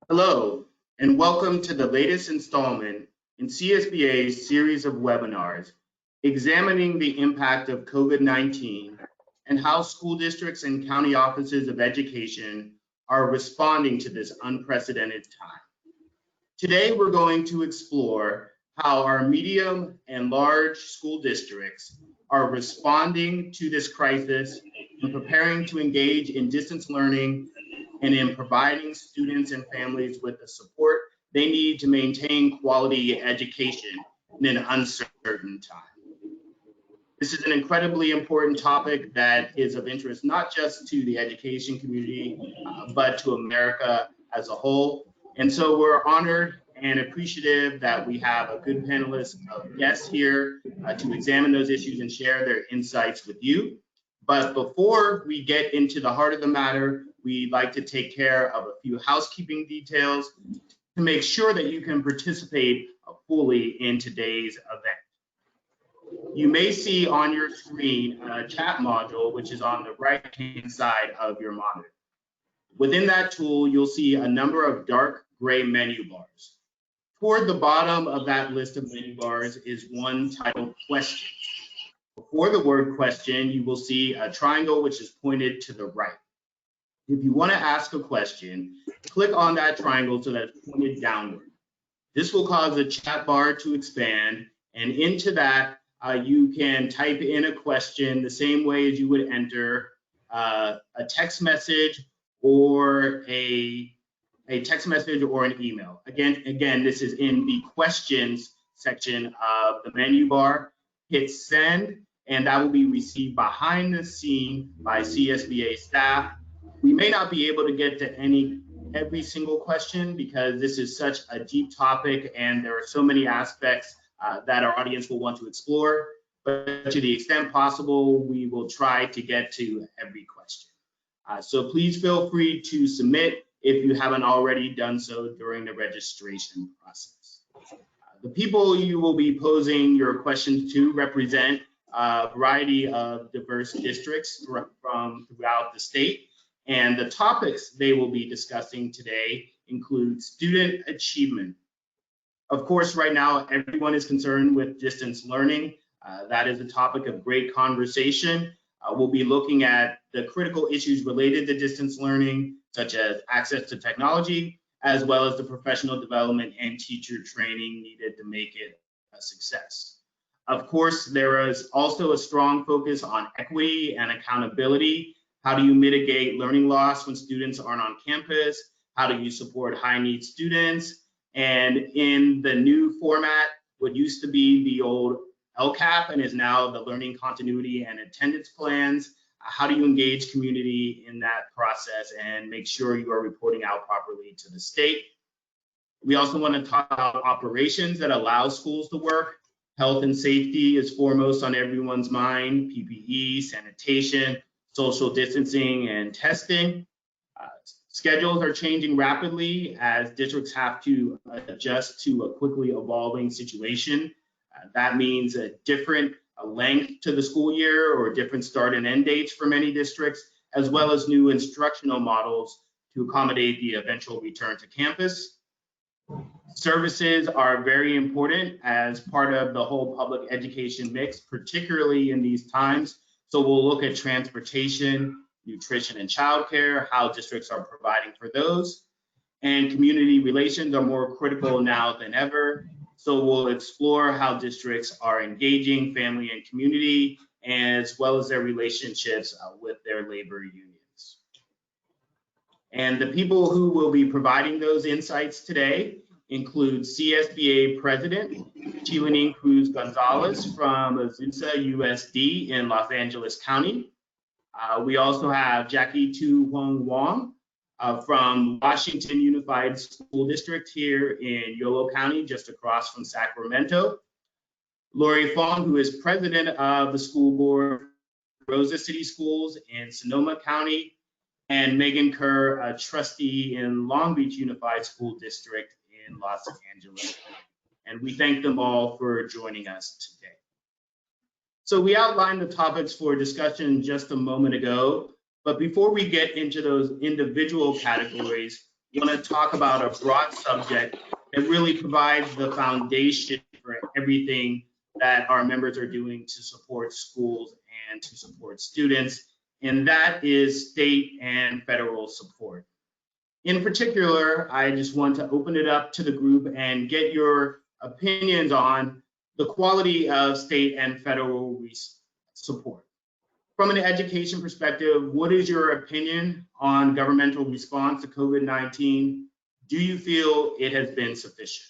Hello, and welcome to the latest installment in CSBA's series of webinars examining the impact of COVID-19 and how school districts and county offices of education are responding to this unprecedented time. Today, we're going to explore how our medium and large school districts are responding to this crisis and preparing to engage in distance learning and in providing students and families with the support they need to maintain quality education in an uncertain time. This is an incredibly important topic that is of interest not just to the education community, but to America as a whole. And so we're honored and appreciative that we have a good panelist of guests here to examine those issues and share their insights with you. But before we get into the heart of the matter, we'd like to take care of a few housekeeping details to make sure that you can participate fully in today's event. You may see on your screen a chat module, which is on the right-hand side of your monitor. Within that tool, you'll see a number of dark gray menu bars. Toward the bottom of that list of menu bars is one titled Questions. Before the word question, you will see a triangle which is pointed to the right. If you want to ask a question, click on that triangle so that it's pointed downward. This will cause the chat bar to expand, and into that, you can type in a question the same way as you would enter a text message or an email. Again, this is in the questions section of the menu bar. Hit send, and that will be received behind the scene by CSBA staff. We may not be able to get to every single question because this is such a deep topic and there are so many aspects that our audience will want to explore, but to the extent possible, we will try to get to every question. So please feel free to submit if you haven't already done so during the registration process. The people you will be posing your questions to represent a variety of diverse districts from throughout the state, and the topics they will be discussing today include student achievement. Of course, right now, everyone is concerned with distance learning. That is a topic of great conversation. We'll be looking at the critical issues related to distance learning, such as access to technology, as well as the professional development and teacher training needed to make it a success. Of course, there is also a strong focus on equity and accountability. How do you mitigate learning loss when students aren't on campus? How do you support high-need students? And in the new format, what used to be the old LCAP and is now the Learning Continuity and Attendance Plans, how do you engage community in that process and make sure you are reporting out properly to the state? We also want to talk about operations that allow schools to work. Health and safety is foremost on everyone's mind, PPE, sanitation, social distancing, and testing. Schedules are changing rapidly as districts have to adjust to a quickly evolving situation. That means a different length to the school year or different start and end dates for many districts, as well as new instructional models to accommodate the eventual return to campus. Services are very important as part of the whole public education mix, particularly in these times. So we'll look at transportation, nutrition, and childcare, how districts are providing for those. And community relations are more critical now than ever. So we'll explore how districts are engaging family and community, as well as their relationships with their labor unions. And the people who will be providing those insights today include CSBA President Chilenin Cruz Gonzalez from Azusa USD in Los Angeles County. We also have Jackie Tu Huang Wong from Washington Unified School District here in Yolo County, just across from Sacramento. Lori Fong, who is president of the school board, Rosa City Schools in Sonoma County, and Megan Kerr, a trustee in Long Beach Unified School District in Los Angeles. And we thank them all for joining us today. So we outlined the topics for discussion just a moment ago, but before we get into those individual categories, want to talk about a broad subject that really provides the foundation for everything that our members are doing to support schools and to support students, and that is state and federal support. In particular, I just want to open it up to the group and get your opinions on the quality of state and federal support. From an education perspective, what is your opinion on governmental response to COVID-19? Do you feel it has been sufficient?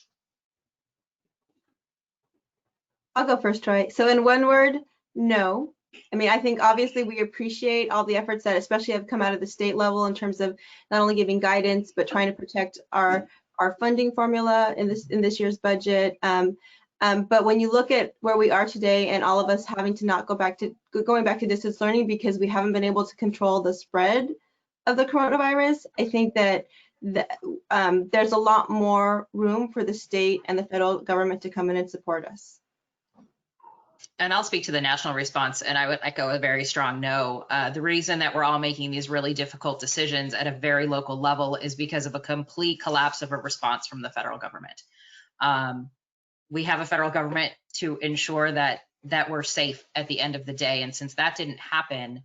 I'll go first, Troy. So in one word, no. I mean, I think obviously we appreciate all the efforts that especially have come out of the state level in terms of not only giving guidance, but trying to protect our funding formula in this year's budget. But when you look at where we are today and all of us having to not going back to distance learning because we haven't been able to control the spread of the coronavirus, I think that there's a lot more room for the state and the federal government to come in and support us. And I'll speak to the national response, and I would echo a very strong no. The reason that we're all making these really difficult decisions at a very local level is because of a complete collapse of a response from the federal government. We have a federal government to ensure that we're safe at the end of the day. And since that didn't happen,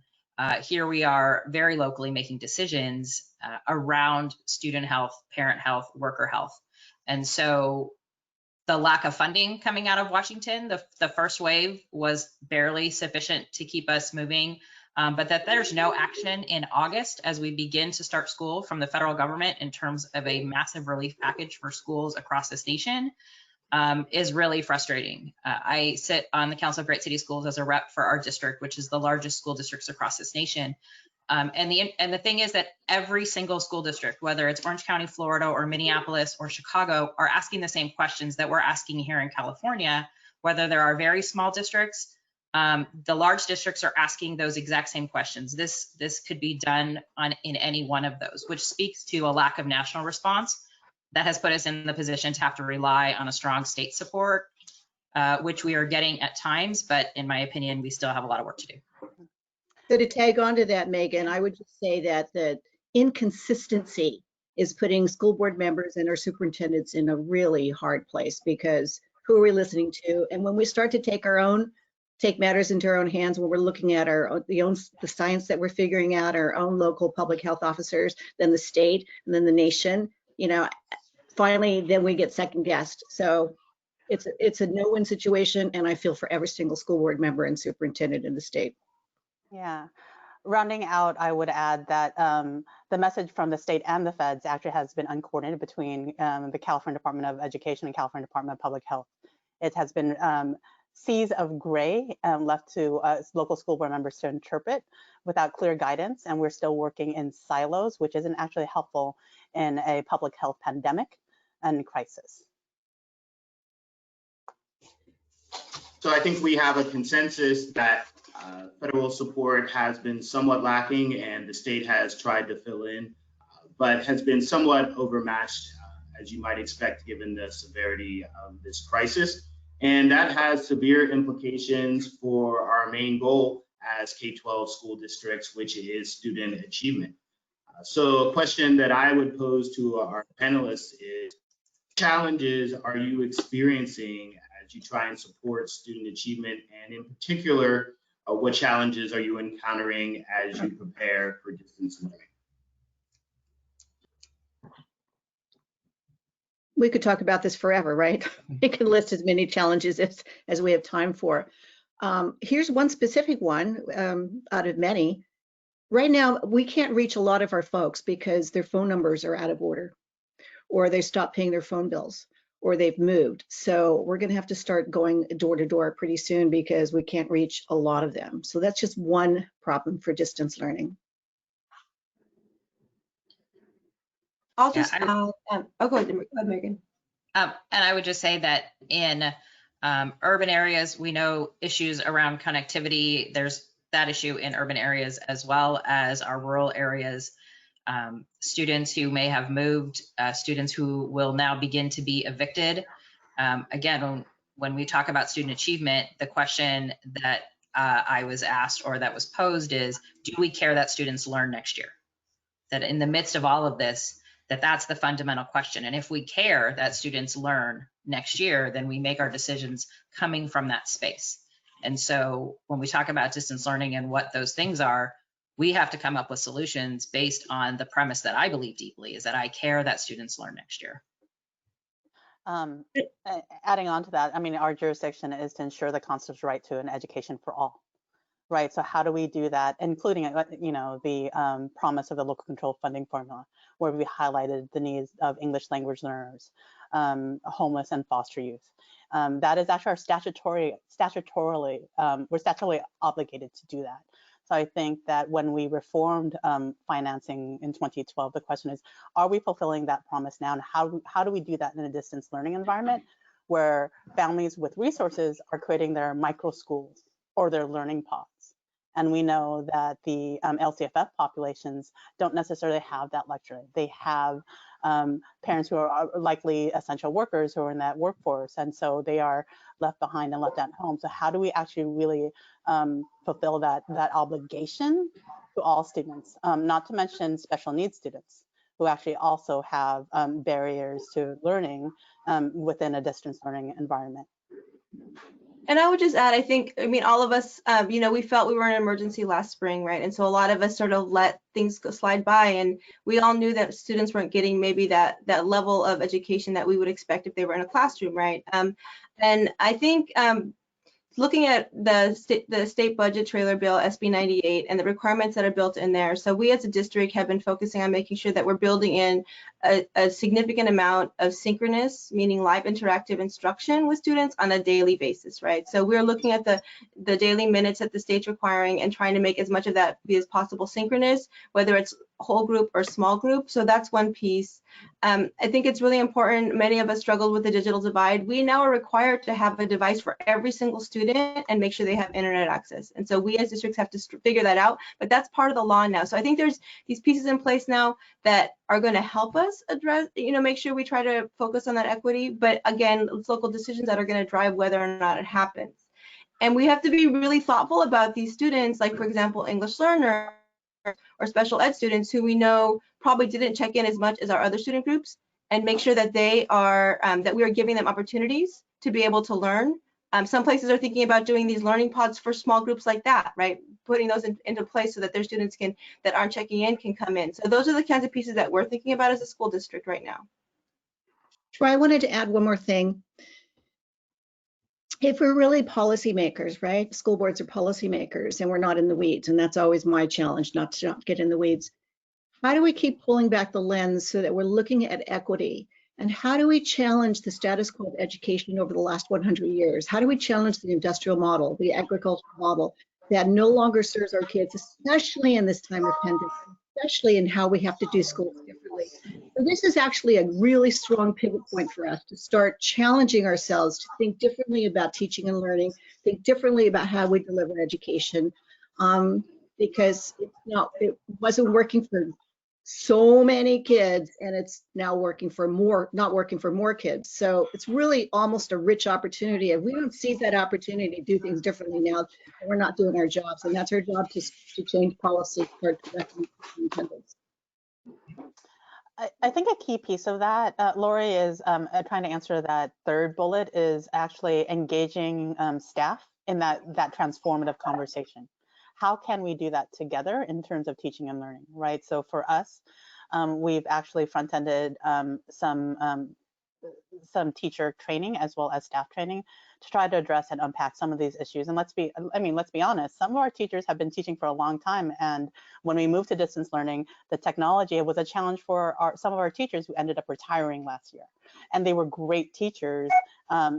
here we are very locally making decisions around student health, parent health, worker health. And so the lack of funding coming out of Washington, the first wave was barely sufficient to keep us moving, but that there's no action in August as we begin to start school from the federal government in terms of a massive relief package for schools across this nation is really frustrating. I sit on the Council of Great City Schools as a rep for our district, which is the largest school districts across this nation. And the thing is that every single school district, whether it's Orange County, Florida, or Minneapolis or Chicago, are asking the same questions that we're asking here in California, whether there are very small districts. The large districts are asking those exact same questions. This could be done in any one of those, which speaks to a lack of national response that has put us in the position to have to rely on a strong state support, which we are getting at times, but in my opinion, we still have a lot of work to do. So to tag on to that, Megan, I would just say that the inconsistency is putting school board members and our superintendents in a really hard place, because who are we listening to? And when we start to take matters into our own hands, when we're looking at the science that we're figuring out, our own local public health officers, then the state, and then the nation, finally, then we get second guessed. So it's a no-win situation, and I feel for every single school board member and superintendent in the state. Yeah, rounding out, I would add that the message from the state and the feds actually has been uncoordinated between the California Department of Education and California Department of Public Health. It has been seas of gray left to local school board members to interpret without clear guidance, and we're still working in silos, which isn't actually helpful in a public health pandemic and crisis. So I think we have a consensus that federal support has been somewhat lacking, and the state has tried to fill in, but has been somewhat overmatched, as you might expect, given the severity of this crisis. And that has severe implications for our main goal as K-12 school districts, which is student achievement. So a question that I would pose to our panelists is, what challenges are you experiencing as you try and support student achievement? And in particular, what challenges are you encountering as you prepare for distance learning? We could talk about this forever, right? We can list as many challenges as we have time for. Here's one specific one out of many. Right now, we can't reach a lot of our folks because their phone numbers are out of order, or they stopped paying their phone bills, or they've moved. So we're going to have to start going door to door pretty soon because we can't reach a lot of them. So that's just one problem for distance learning. I'll just go ahead, Megan. And I would just say that in urban areas, we know issues around connectivity. There's that issue in urban areas as well as our rural areas. Students who may have moved, students who will now begin to be evicted. Again, when we talk about student achievement, the question that I was asked or that was posed is, do we care that students learn next year? That in the midst of all of this, That's the fundamental question. And if we care that students learn next year, then we make our decisions coming from that space. And so when we talk about distance learning and what those things are, we have to come up with solutions based on the premise that I believe deeply, is that I care that students learn next year. Adding on to that, I mean, our jurisdiction is to ensure the constitutional right to an education for all, right? So how do we do that, including, you know, the promise of the local control funding formula, where we highlighted the needs of English language learners, homeless and foster youth. That is actually our statutorily, we're statutorily obligated to do that. So I think that when we reformed financing in 2012, the question is, are we fulfilling that promise now? And how do we do that in a distance learning environment where families with resources are creating their micro schools or their learning pods? And we know that the LCFF populations don't necessarily have that luxury. They have parents who are likely essential workers who are in that workforce, and so they are left behind and left at home. So how do we actually really fulfill that obligation to all students, not to mention special needs students who actually also have barriers to learning within a distance learning environment? And I would just add, I mean, all of us, you know, we felt we were in an emergency last spring, right? And so a lot of us sort of let things slide by, and we all knew that students weren't getting maybe that level of education that we would expect if they were in a classroom, right? And I think looking at the state budget trailer bill, SB 98, and the requirements that are built in there. So we as a district have been focusing on making sure that we're building in a significant amount of synchronous, meaning live interactive instruction with students on a daily basis, right? So we're looking at the daily minutes that the state's requiring and trying to make as much of that be as possible synchronous, whether it's whole group or small group. So that's one piece. I think it's really important. Many of us struggled with the digital divide. We now are required to have a device for every single student and make sure they have internet access. And so we as districts have to figure that out, but that's part of the law now. So I think there's these pieces in place now that are going to help us address, you know, make sure we try to focus on that equity. But again, it's local decisions that are going to drive whether or not it happens. And we have to be really thoughtful about these students, like, for example, English learners or special ed students who we know probably didn't check in as much as our other student groups, and make sure that they are, that we are giving them opportunities to be able to learn. Some places are thinking about doing these learning pods for small groups like that, right? Putting those into place so that their students that aren't checking in can come in. So those are the kinds of pieces that we're thinking about as a school district right now. Troy, I wanted to add one more thing. If we're really policymakers, right? School boards are policymakers and we're not in the weeds. And that's always my challenge, not to get in the weeds. How do we keep pulling back the lens so that we're looking at equity? And how do we challenge the status quo of education over the last 100 years? How do we challenge the industrial model, the agricultural model that no longer serves our kids, especially in this time of pandemic, especially in how we have to do schools differently? So this is actually a really strong pivot point for us to start challenging ourselves to think differently about teaching and learning, think differently about how we deliver education, because it wasn't working for so many kids, and it's now working for not working for more kids. So it's really almost a rich opportunity. If we don't seize that opportunity to do things differently now, we're not doing our jobs, and that's our job to change policy, start directing attendance. I think a key piece of that, Lori, is trying to answer that third bullet, is actually engaging staff in that transformative conversation. How can we do that together in terms of teaching and learning, right? So for us, we've actually front-ended some teacher training as well as staff training to try to address and unpack some of these issues. And let's be honest, some of our teachers have been teaching for a long time. And when we moved to distance learning, the technology was a challenge for some of our teachers who ended up retiring last year. And they were great teachers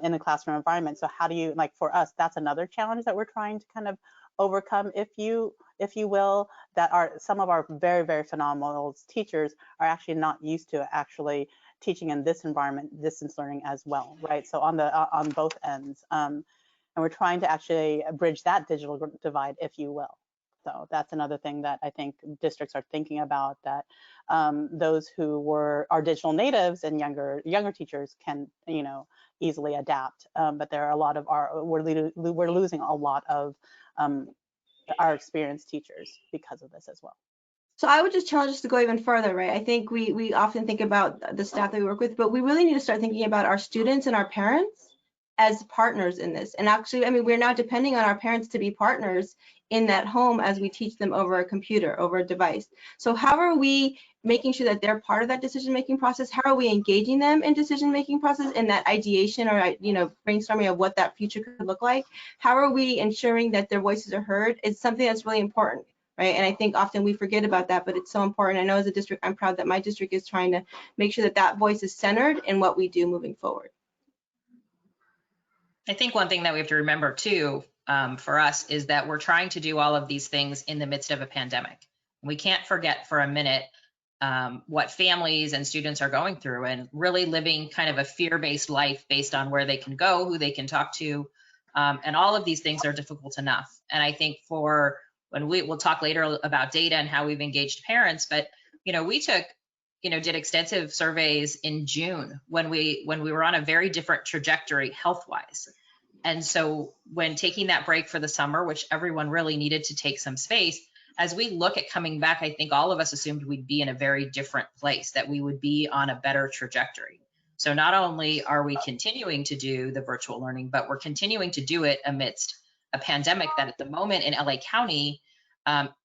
in the classroom environment. So how do you, like, for us, that's another challenge that we're trying to kind of overcome, if you will, that some of our very, very phenomenal teachers are actually not used to actually teaching in this environment, distance learning as well, right? So on both ends, and we're trying to actually bridge that digital divide, if you will. So that's another thing that I think districts are thinking about, that those who are digital natives and younger teachers can, you know, easily adapt. But there are a lot of we're losing a lot of our experienced teachers because of this as well. So I would just challenge us to go even further, right? I think we often think about the staff that we work with, but we really need to start thinking about our students and our parents as partners in this. And actually, I mean, we're now depending on our parents to be partners in that home as we teach them over a computer, over a device. So how are we making sure that they're part of that decision-making process? How are we engaging them in decision-making process, in that ideation or, you know, brainstorming of what that future could look like? How are we ensuring that their voices are heard? It's something that's really important, right? And I think often we forget about that, but it's so important. I know as a district, I'm proud that my district is trying to make sure that that voice is centered in what we do moving forward. I think one thing that we have to remember too, for us, is that we're trying to do all of these things in the midst of a pandemic. We can't forget for a minute what families and students are going through, and really living kind of a fear-based life based on where they can go, who they can talk to, and all of these things are difficult enough. And I think for when we'll talk later about data and how we've engaged parents, but you know, we took, you know, did extensive surveys in June when we were on a very different trajectory health-wise. And so when taking that break for the summer, which everyone really needed to take some space, as we look at coming back, I think all of us assumed we'd be in a very different place, that we would be on a better trajectory. So not only are we continuing to do the virtual learning, but we're continuing to do it amidst a pandemic that at the moment in LA County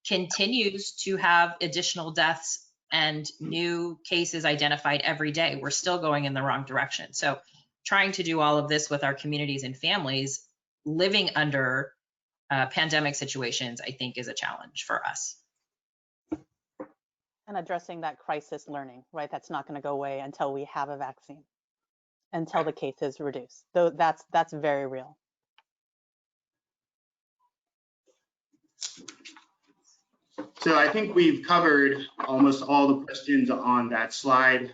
continues to have additional deaths and new cases identified every day. We're still going in the wrong direction. So trying to do all of this with our communities and families living under pandemic situations, I think, is a challenge for us. And addressing that crisis learning, right? That's not going to go away until we have a vaccine, until the cases reduce. Though that's very real. So I think we've covered almost all the questions on that slide.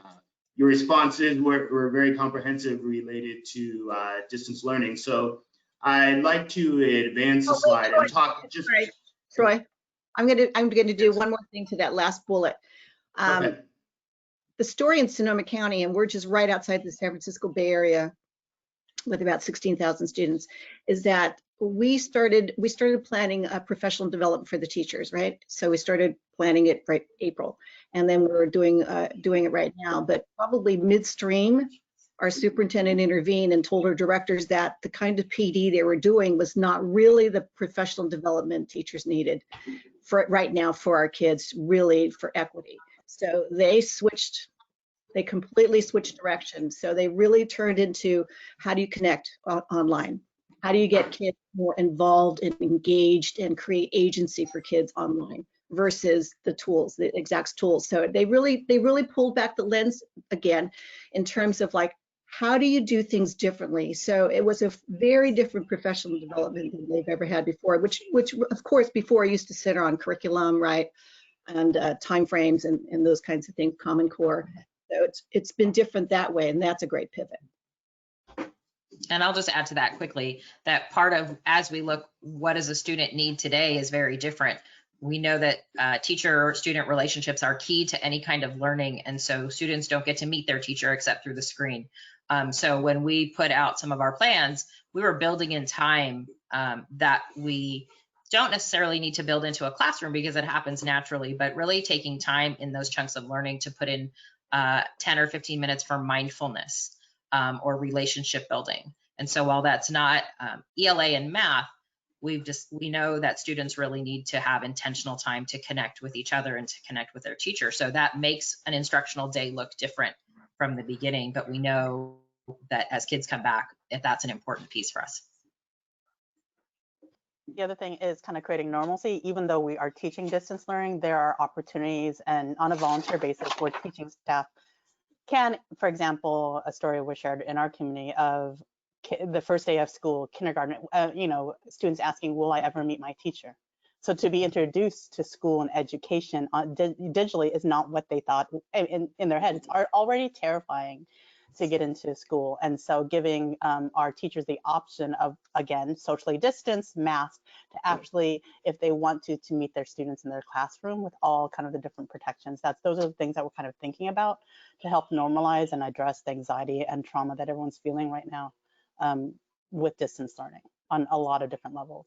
Your responses were very comprehensive related to distance learning. So I'd like to advance the slide and talk just. Sorry, Troy, I'm gonna do one more thing to that last bullet. Okay. The story in Sonoma County, and we're just right outside the San Francisco Bay Area with about 16,000 students, is that we started planning a professional development for the teachers, right? So we started planning it right April, and then we're doing it right now. But probably midstream, our superintendent intervened and told our directors that the kind of PD they were doing was not really the professional development teachers needed for right now for our kids, really for equity. So they completely switched directions. So they really turned into, how do you connect online? How do you get kids more involved and engaged and create agency for kids online versus the tools, the exact tools. So they really pulled back the lens again in terms of like, how do you do things differently? So it was a very different professional development than they've ever had before, which of course before used to center on curriculum, right? And timeframes and those kinds of things, Common Core. So it's been different that way, and that's a great pivot. And I'll just add to that quickly, that part of, as we look, what does a student need today is very different. We know that teacher-student relationships are key to any kind of learning, and so students don't get to meet their teacher except through the screen. So when we put out some of our plans, we were building in time that we don't necessarily need to build into a classroom because it happens naturally, but really taking time in those chunks of learning to put in 10 or 15 minutes for mindfulness or relationship building. And so while that's not ELA and math, we know that students really need to have intentional time to connect with each other and to connect with their teacher. So that makes an instructional day look different from the beginning, but we know that as kids come back, that's an important piece for us. The other thing is kind of creating normalcy. Even though we are teaching distance learning, there are opportunities, and on a volunteer basis where teaching staff can, for example, a story was shared in our community of the first day of school, kindergarten, students asking, will I ever meet my teacher? So to be introduced to school and education digitally is not what they thought in their head. It's already terrifying to get into school. And so giving our teachers the option of, again, socially distanced, masked, to actually, if they want to meet their students in their classroom with all kind of the different protections. Those are the things that we're kind of thinking about to help normalize and address the anxiety and trauma that everyone's feeling right now with distance learning on a lot of different levels.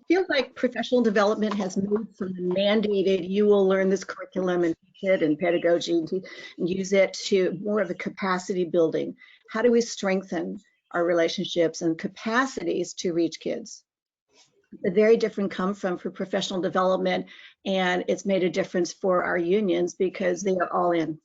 feel like professional development has moved from the mandated, you will learn this curriculum and teach it and pedagogy and use it, to more of a capacity building. How do we strengthen our relationships and capacities to reach kids? A very different come from for professional development, and it's made a difference for our unions because they are all in.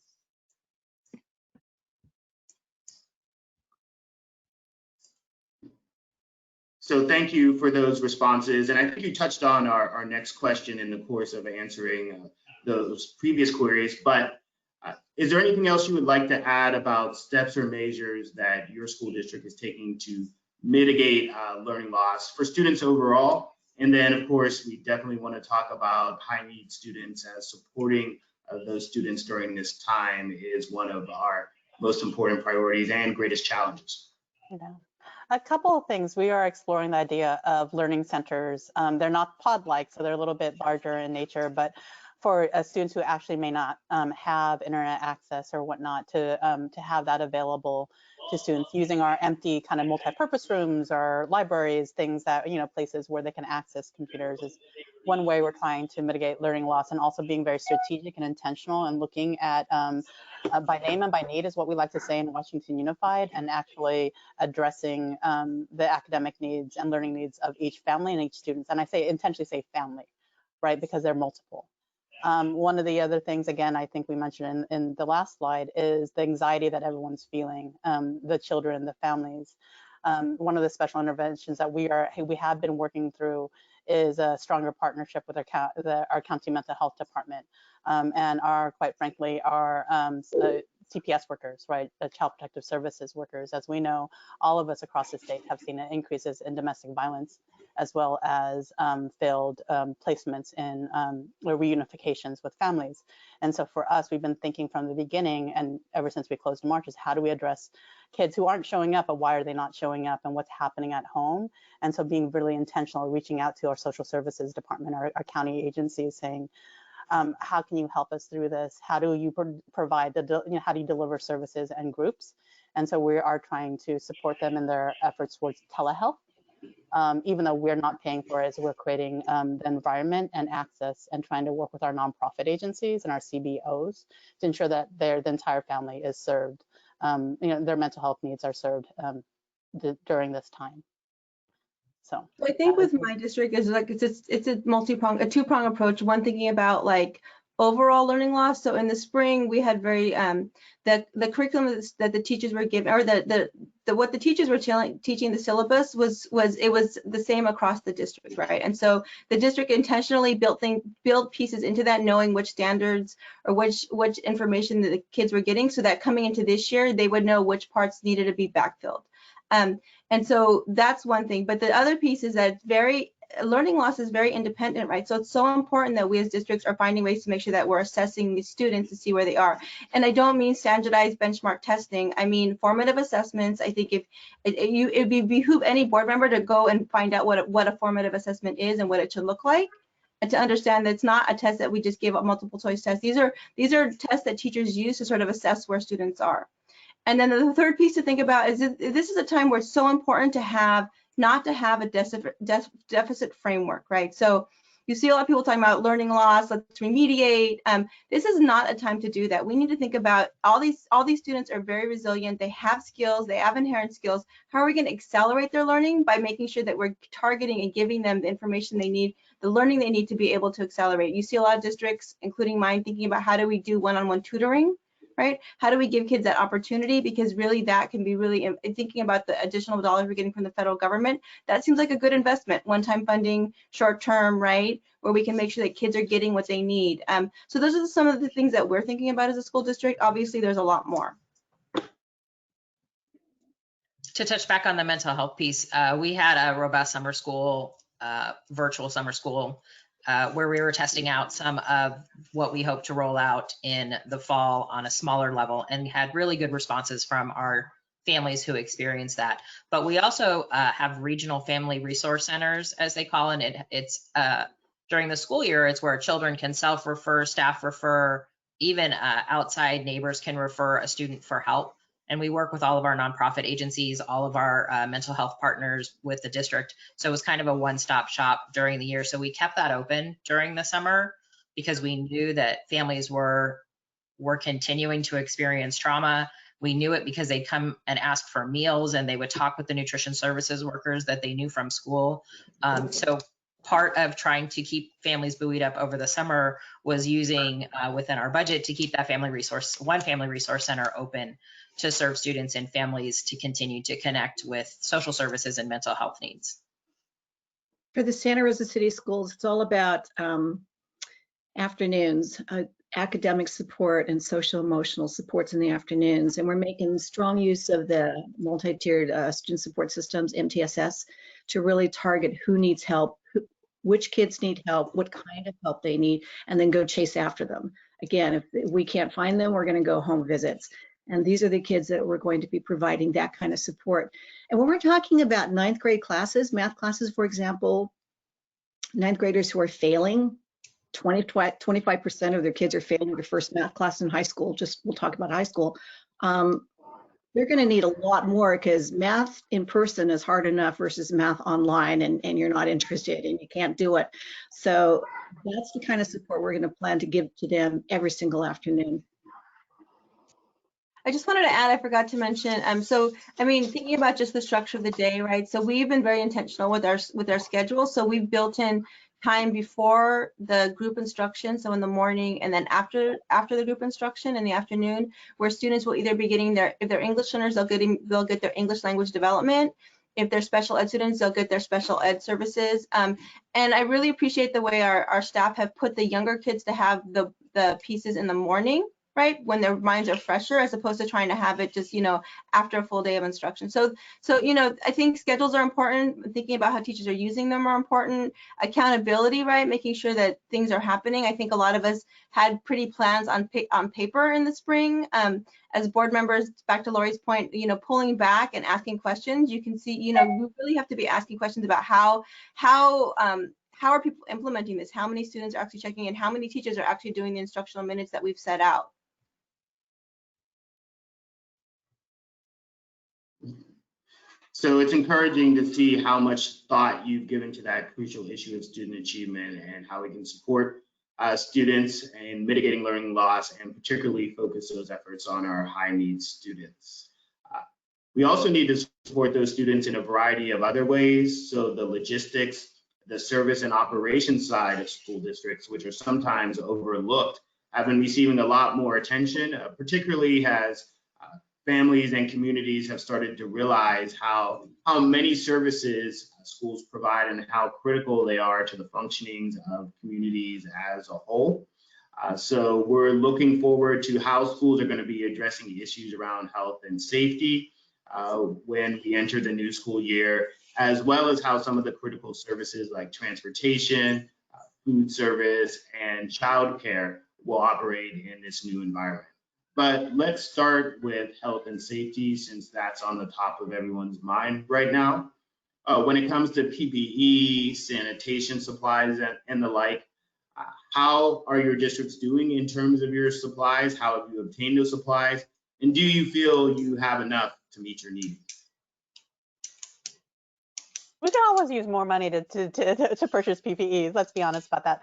So thank you for those responses. And I think you touched on our next question in the course of answering those previous queries, but is there anything else you would like to add about steps or measures that your school district is taking to mitigate learning loss for students overall? And then, of course, we definitely want to talk about high need students, as supporting those students during this time is one of our most important priorities and greatest challenges. Yeah. A couple of things. We are exploring the idea of learning centers. They're not pod-like, so they're a little bit larger in nature, but for students who actually may not have internet access or whatnot, to have that available to students using our empty kind of multi-purpose rooms or libraries, things that, you know, places where they can access computers is one way we're trying to mitigate learning loss, and also being very strategic and intentional and looking at by name and by need is what we like to say in Washington Unified, and actually addressing the academic needs and learning needs of each family and each student. And I say intentionally say family, right? Because they're multiple. One of the other things, again, I think we mentioned in the last slide, is the anxiety that everyone's feeling, the children, the families. One of the special interventions that we have been working through is a stronger partnership with our county mental health department, and quite frankly, our CPS workers, right, the Child Protective Services workers. As we know, all of us across the state have seen increases in domestic violence, as well as failed placements in reunifications with families. And so for us, we've been thinking from the beginning, and ever since we closed March, is how do we address kids who aren't showing up, and why are they not showing up, and what's happening at home? And so being really intentional, reaching out to our social services department, our county agencies, saying, how can you help us through this? How do you provide how do you deliver services and groups? And so we are trying to support them in their efforts towards telehealth. Even though we're not paying for it, we're creating the environment and access, and trying to work with our nonprofit agencies and our CBOs to ensure that the entire family is served. Their mental health needs are served during this time. So I think with my district is like it's a multi-prong, a two-prong approach. One, thinking about like overall learning loss. So in the spring we had very the curriculum that the teachers were given, or what the teachers were teaching, the syllabus was the same across the district, right? And so the district intentionally built pieces into that, knowing which standards or which information that the kids were getting, so that coming into this year they would know which parts needed to be backfilled. And so that's one thing. But the other piece is that learning loss is very independent, right? So it's so important that we as districts are finding ways to make sure that we're assessing these students to see where they are. And I don't mean standardized benchmark testing. I mean formative assessments. I think if it'd behoove any board member to go and find out what a formative assessment is and what it should look like, and to understand that it's not a test that we just give a multiple choice test. These are tests that teachers use to sort of assess where students are. And then the third piece to think about is this is a time where it's so important to not to have a deficit framework, right? So you see a lot of people talking about learning loss, let's remediate. This is not a time to do that. We need to think about all these students are very resilient. They have skills, they have inherent skills. How are we going to accelerate their learning? By making sure that we're targeting and giving them the information they need, the learning they need to be able to accelerate. You see a lot of districts, including mine, thinking about how do we do one-on-one tutoring, right? How do we give kids that opportunity? Because really that can be really, thinking about the additional dollars we're getting from the federal government, that seems like a good investment, one-time funding, short-term, right? Where we can make sure that kids are getting what they need. So those are some of the things that we're thinking about as a school district. Obviously, there's a lot more. To touch back on the mental health piece, we had a robust summer school, virtual summer school, where we were testing out some of what we hope to roll out in the fall on a smaller level, and had really good responses from our families who experienced that. But we also have regional family resource centers, as they call it. It's during the school year, it's where children can self-refer, staff refer, even outside neighbors can refer a student for help. And we work with all of our nonprofit agencies, all of our mental health partners with the district. So it was kind of a one-stop shop during the year. So we kept that open during the summer because we knew that families were continuing to experience trauma. We knew it because they'd come and ask for meals, and they would talk with the nutrition services workers that they knew from school. So part of trying to keep families buoyed up over the summer was using within our budget to keep that one family resource center open to serve students and families to continue to connect with social services and mental health needs. For the Santa Rosa City Schools, it's all about afternoons, academic support and social emotional supports in the afternoons. And we're making strong use of the multi-tiered student support systems, MTSS, to really target who needs help, which kids need help, what kind of help they need, and then go chase after them. Again, if we can't find them, we're going to go home visits. And these are the kids that we're going to be providing that kind of support. And when we're talking about ninth grade classes, math classes, for example, ninth graders who are failing, 25% of their kids are failing their first math class in high school. We'll talk about high school. They're going to need a lot more because math in person is hard enough versus math online, and you're not interested and you can't do it. So that's the kind of support we're going to plan to give to them every single afternoon. I just wanted to add, I forgot to mention, so, I mean, thinking about just the structure of the day, right? So we've been very intentional with our schedule. So we've built in time before the group instruction, so in the morning, and then after the group instruction in the afternoon, where students will either be getting if they're English learners, they'll get their English language development. If they're special ed students, they'll get their special ed services. And I really appreciate the way our staff have put the younger kids to have the pieces in the morning, right, when their minds are fresher, as opposed to trying to have it just, after a full day of instruction. So, I think schedules are important. Thinking about how teachers are using them are important. Accountability, right, making sure that things are happening. I think a lot of us had pretty plans on paper in the spring. As board members, back to Lori's point, pulling back and asking questions, you can see, we really have to be asking questions about how are people implementing this? How many students are actually checking in? How many teachers are actually doing the instructional minutes that we've set out? So it's encouraging to see how much thought you've given to that crucial issue of student achievement and how we can support students in mitigating learning loss, and particularly focus those efforts on our high needs students. We also need to support those students in a variety of other ways. So the logistics, the service and operations side of school districts, which are sometimes overlooked, have been receiving a lot more attention, particularly as families and communities have started to realize how many services schools provide and how critical they are to the functionings of communities as a whole. So we're looking forward to how schools are going to be addressing issues around health and safety when we enter the new school year, as well as how some of the critical services like transportation, food service, and childcare will operate in this new environment. But let's start with health and safety, since that's on the top of everyone's mind right now. When it comes to PPE, sanitation supplies, and the like, how are your districts doing in terms of your supplies? How have you obtained those supplies? And do you feel you have enough to meet your needs? We can always use more money to purchase PPEs. Let's be honest about that.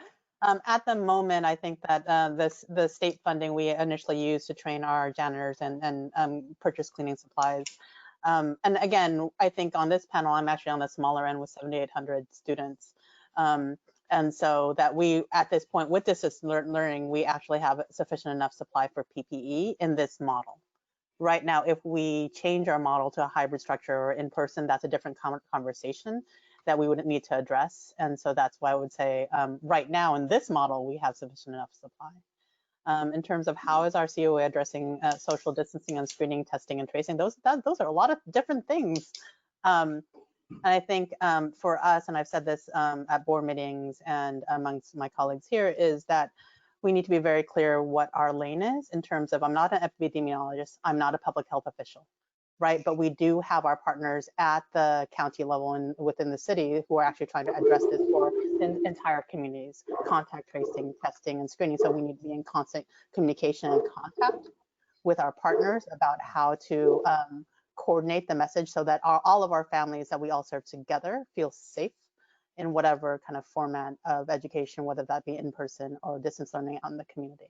At the moment, I think that the state funding we initially used to train our janitors and purchase cleaning supplies. And again, I think on this panel, I'm actually on the smaller end with 7,800 students. And so that we, at this point with distance learning, we actually have sufficient enough supply for PPE in this model. Right now, if we change our model to a hybrid structure or in person, that's a different conversation that we would need to address. And so that's why I would say right now in this model, we have sufficient enough supply. In terms of how is our COA addressing social distancing and screening, testing, and tracing, those are a lot of different things. And I think for us, and I've said this at board meetings and amongst my colleagues here, is that we need to be very clear what our lane is in terms of, I'm not an epidemiologist, I'm not a public health official, right? But we do have our partners at the county level and within the city who are actually trying to address this for entire communities, contact tracing, testing, and screening. So we need to be in constant communication and contact with our partners about how to coordinate the message so that all of our families that we all serve together feel safe in whatever kind of format of education, whether that be in person or distance learning out in the community.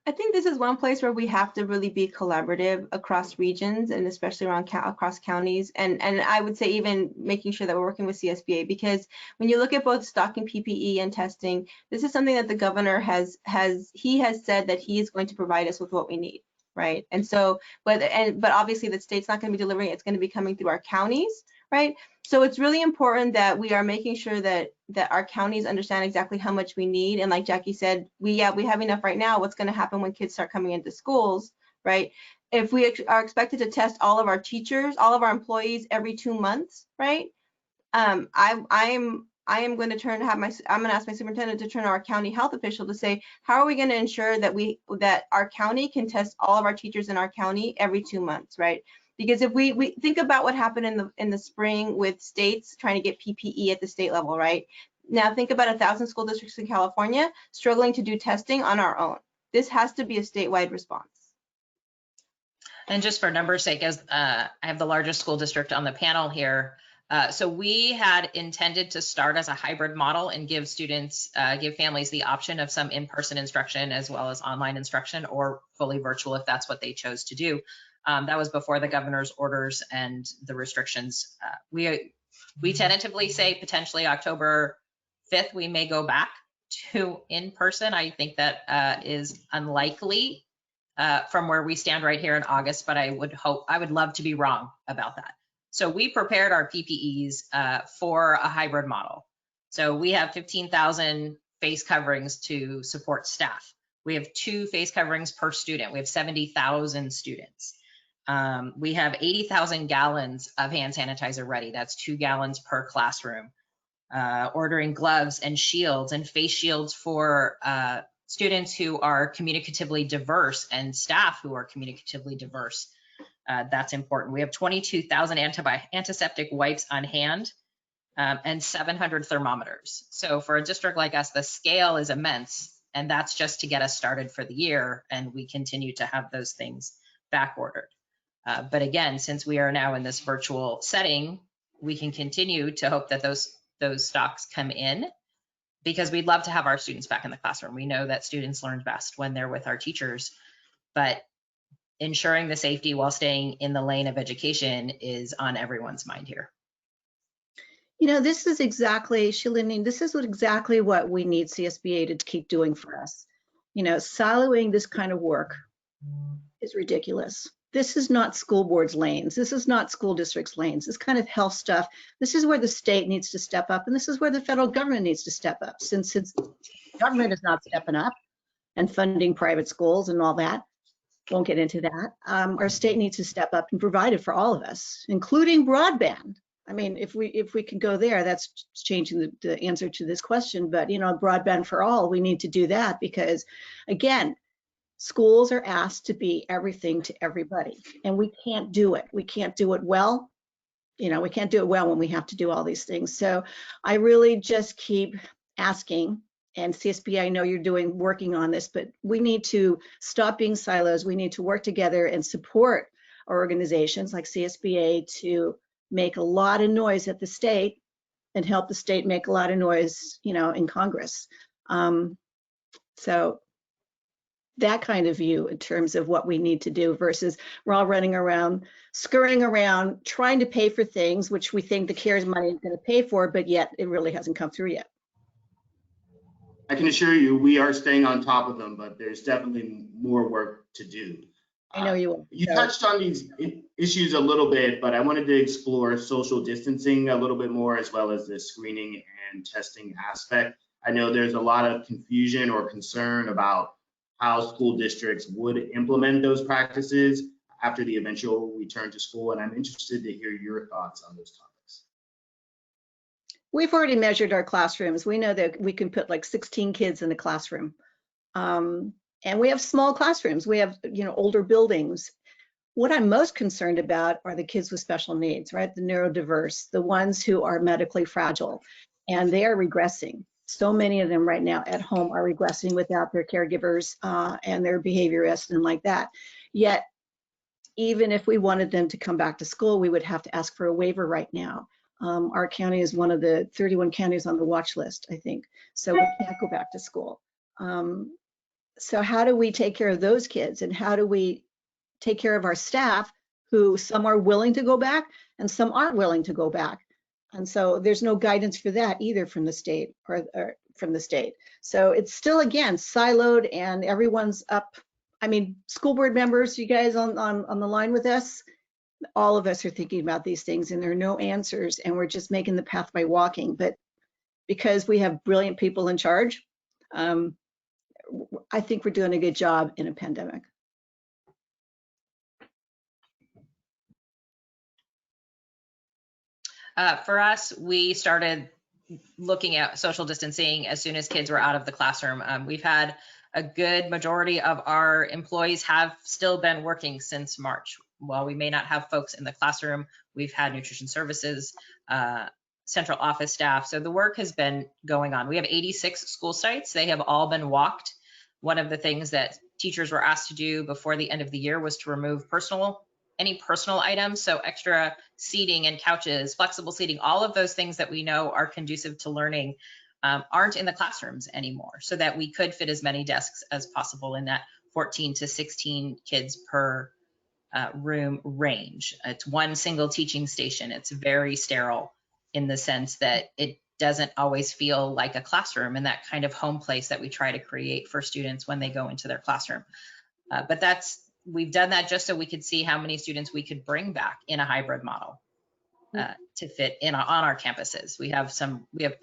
I think this is one place where we have to really be collaborative across regions and especially around across counties. And I would say even making sure that we're working with CSBA, because when you look at both stocking PPE and testing, this is something that the governor has said that he is going to provide us with what we need, right? And so, but obviously the state's not going to be delivering, it's going to be coming through our counties, right? So it's really important that we are making sure that our counties understand exactly how much we need. And like Jackie said, we have enough right now. What's going to happen when kids start coming into schools, right? If we are expected to test all of our teachers, all of our employees every 2 months, right? I am going to I'm going to ask my superintendent to turn to our county health official to say, how are we going to ensure that our county can test all of our teachers in our county every 2 months, right? Because if we think about what happened in the spring with states trying to get PPE at the state level, right? Now think about 1,000 school districts in California struggling to do testing on our own. This has to be a statewide response. And just for numbers' sake, as I have the largest school district on the panel here, so we had intended to start as a hybrid model and give families the option of some in-person instruction as well as online instruction, or fully virtual if that's what they chose to do. That was before the governor's orders and the restrictions. We tentatively say potentially October 5th, we may go back to in-person. I think that is unlikely from where we stand right here in August, but I would love to be wrong about that. So we prepared our PPEs for a hybrid model. So we have 15,000 face coverings to support staff. We have 2 face coverings per student. We have 70,000 students. We have 80,000 gallons of hand sanitizer ready. That's 2 gallons per classroom. Ordering gloves and shields and face shields for students who are communicatively diverse and staff who are communicatively diverse. That's important. We have 22,000 antiseptic wipes on hand and 700 thermometers. So for a district like us, the scale is immense, and that's just to get us started for the year, and we continue to have those things back ordered. But again, since we are now in this virtual setting, we can continue to hope that those stocks come in, because we'd love to have our students back in the classroom. We know that students learn best when they're with our teachers, but ensuring the safety while staying in the lane of education is on everyone's mind here. You know, this is exactly, Shalini, this is exactly what we need CSBA to keep doing for us. You know, siloing this kind of work is ridiculous. This is not school board's lanes. This is not school district's lanes. This kind of health stuff, this is where the state needs to step up, and this is where the federal government needs to step up. Since government is not stepping up and funding private schools and all that, won't get into that. Our state needs to step up and provide it for all of us, including broadband. I mean, if we can go there, that's changing the answer to this question. But, you know, broadband for all, we need to do that, because, again, schools are asked to be everything to everybody, and we can't do it. We can't do it well. You know, we can't do it well when we have to do all these things. So I really just keep asking, and CSBA, I know you're working on this, but we need to stop being silos. We need to work together and support our organizations like CSBA to make a lot of noise at the state and help the state make a lot of noise, you know, in Congress. So that kind of view in terms of what we need to do versus we're all running around, scurrying around, trying to pay for things which we think the CARES money is going to pay for, but yet it really hasn't come through yet. I can assure you we are staying on top of them, but there's definitely more work to do. I know you will. You touched on these issues a little bit, but I wanted to explore social distancing a little bit more, as well as the screening and testing aspect. I know there's a lot of confusion or concern about how school districts would implement those practices after the eventual return to school, and I'm interested to hear your thoughts on those topics. We've already measured our classrooms. We know that we can put like 16 kids in a classroom. And we have small classrooms. We have, you know, older buildings. What I'm most concerned about are the kids with special needs, right? The neurodiverse, the ones who are medically fragile, and they are regressing. So many of them right now at home are regressing without their caregivers and their behaviorists and like that. Yet, even if we wanted them to come back to school, we would have to ask for a waiver right now. Our county is one of the 31 counties on the watch list, I think. So we can't go back to school. So how do we take care of those kids, and how do we take care of our staff, who some are willing to go back and some aren't willing to go back? And so there's no guidance for that either from the state or from the state. So it's still, again, siloed, and everyone's up. I mean, school board members, you guys on the line with us, all of us are thinking about these things, and there are no answers, and we're just making the path by walking. But because we have brilliant people in charge, I think we're doing a good job in a pandemic. For us, we started looking at social distancing as soon as kids were out of the classroom. We've had a good majority of our employees have still been working since March. While we may not have folks in the classroom, we've had nutrition services, central office staff. So the work has been going on. We have 86 school sites. They have all been walked. One of the things that teachers were asked to do before the end of the year was to remove any personal items. So extra seating and couches, flexible seating, all of those things that we know are conducive to learning aren't in the classrooms anymore, so that we could fit as many desks as possible in that 14 to 16 kids per room range. It's one single teaching station. It's very sterile in the sense that it doesn't always feel like a classroom, and that kind of home place that we try to create for students when they go into their classroom. But we've done that just so we could see how many students we could bring back in a hybrid model to fit in on our campuses. We have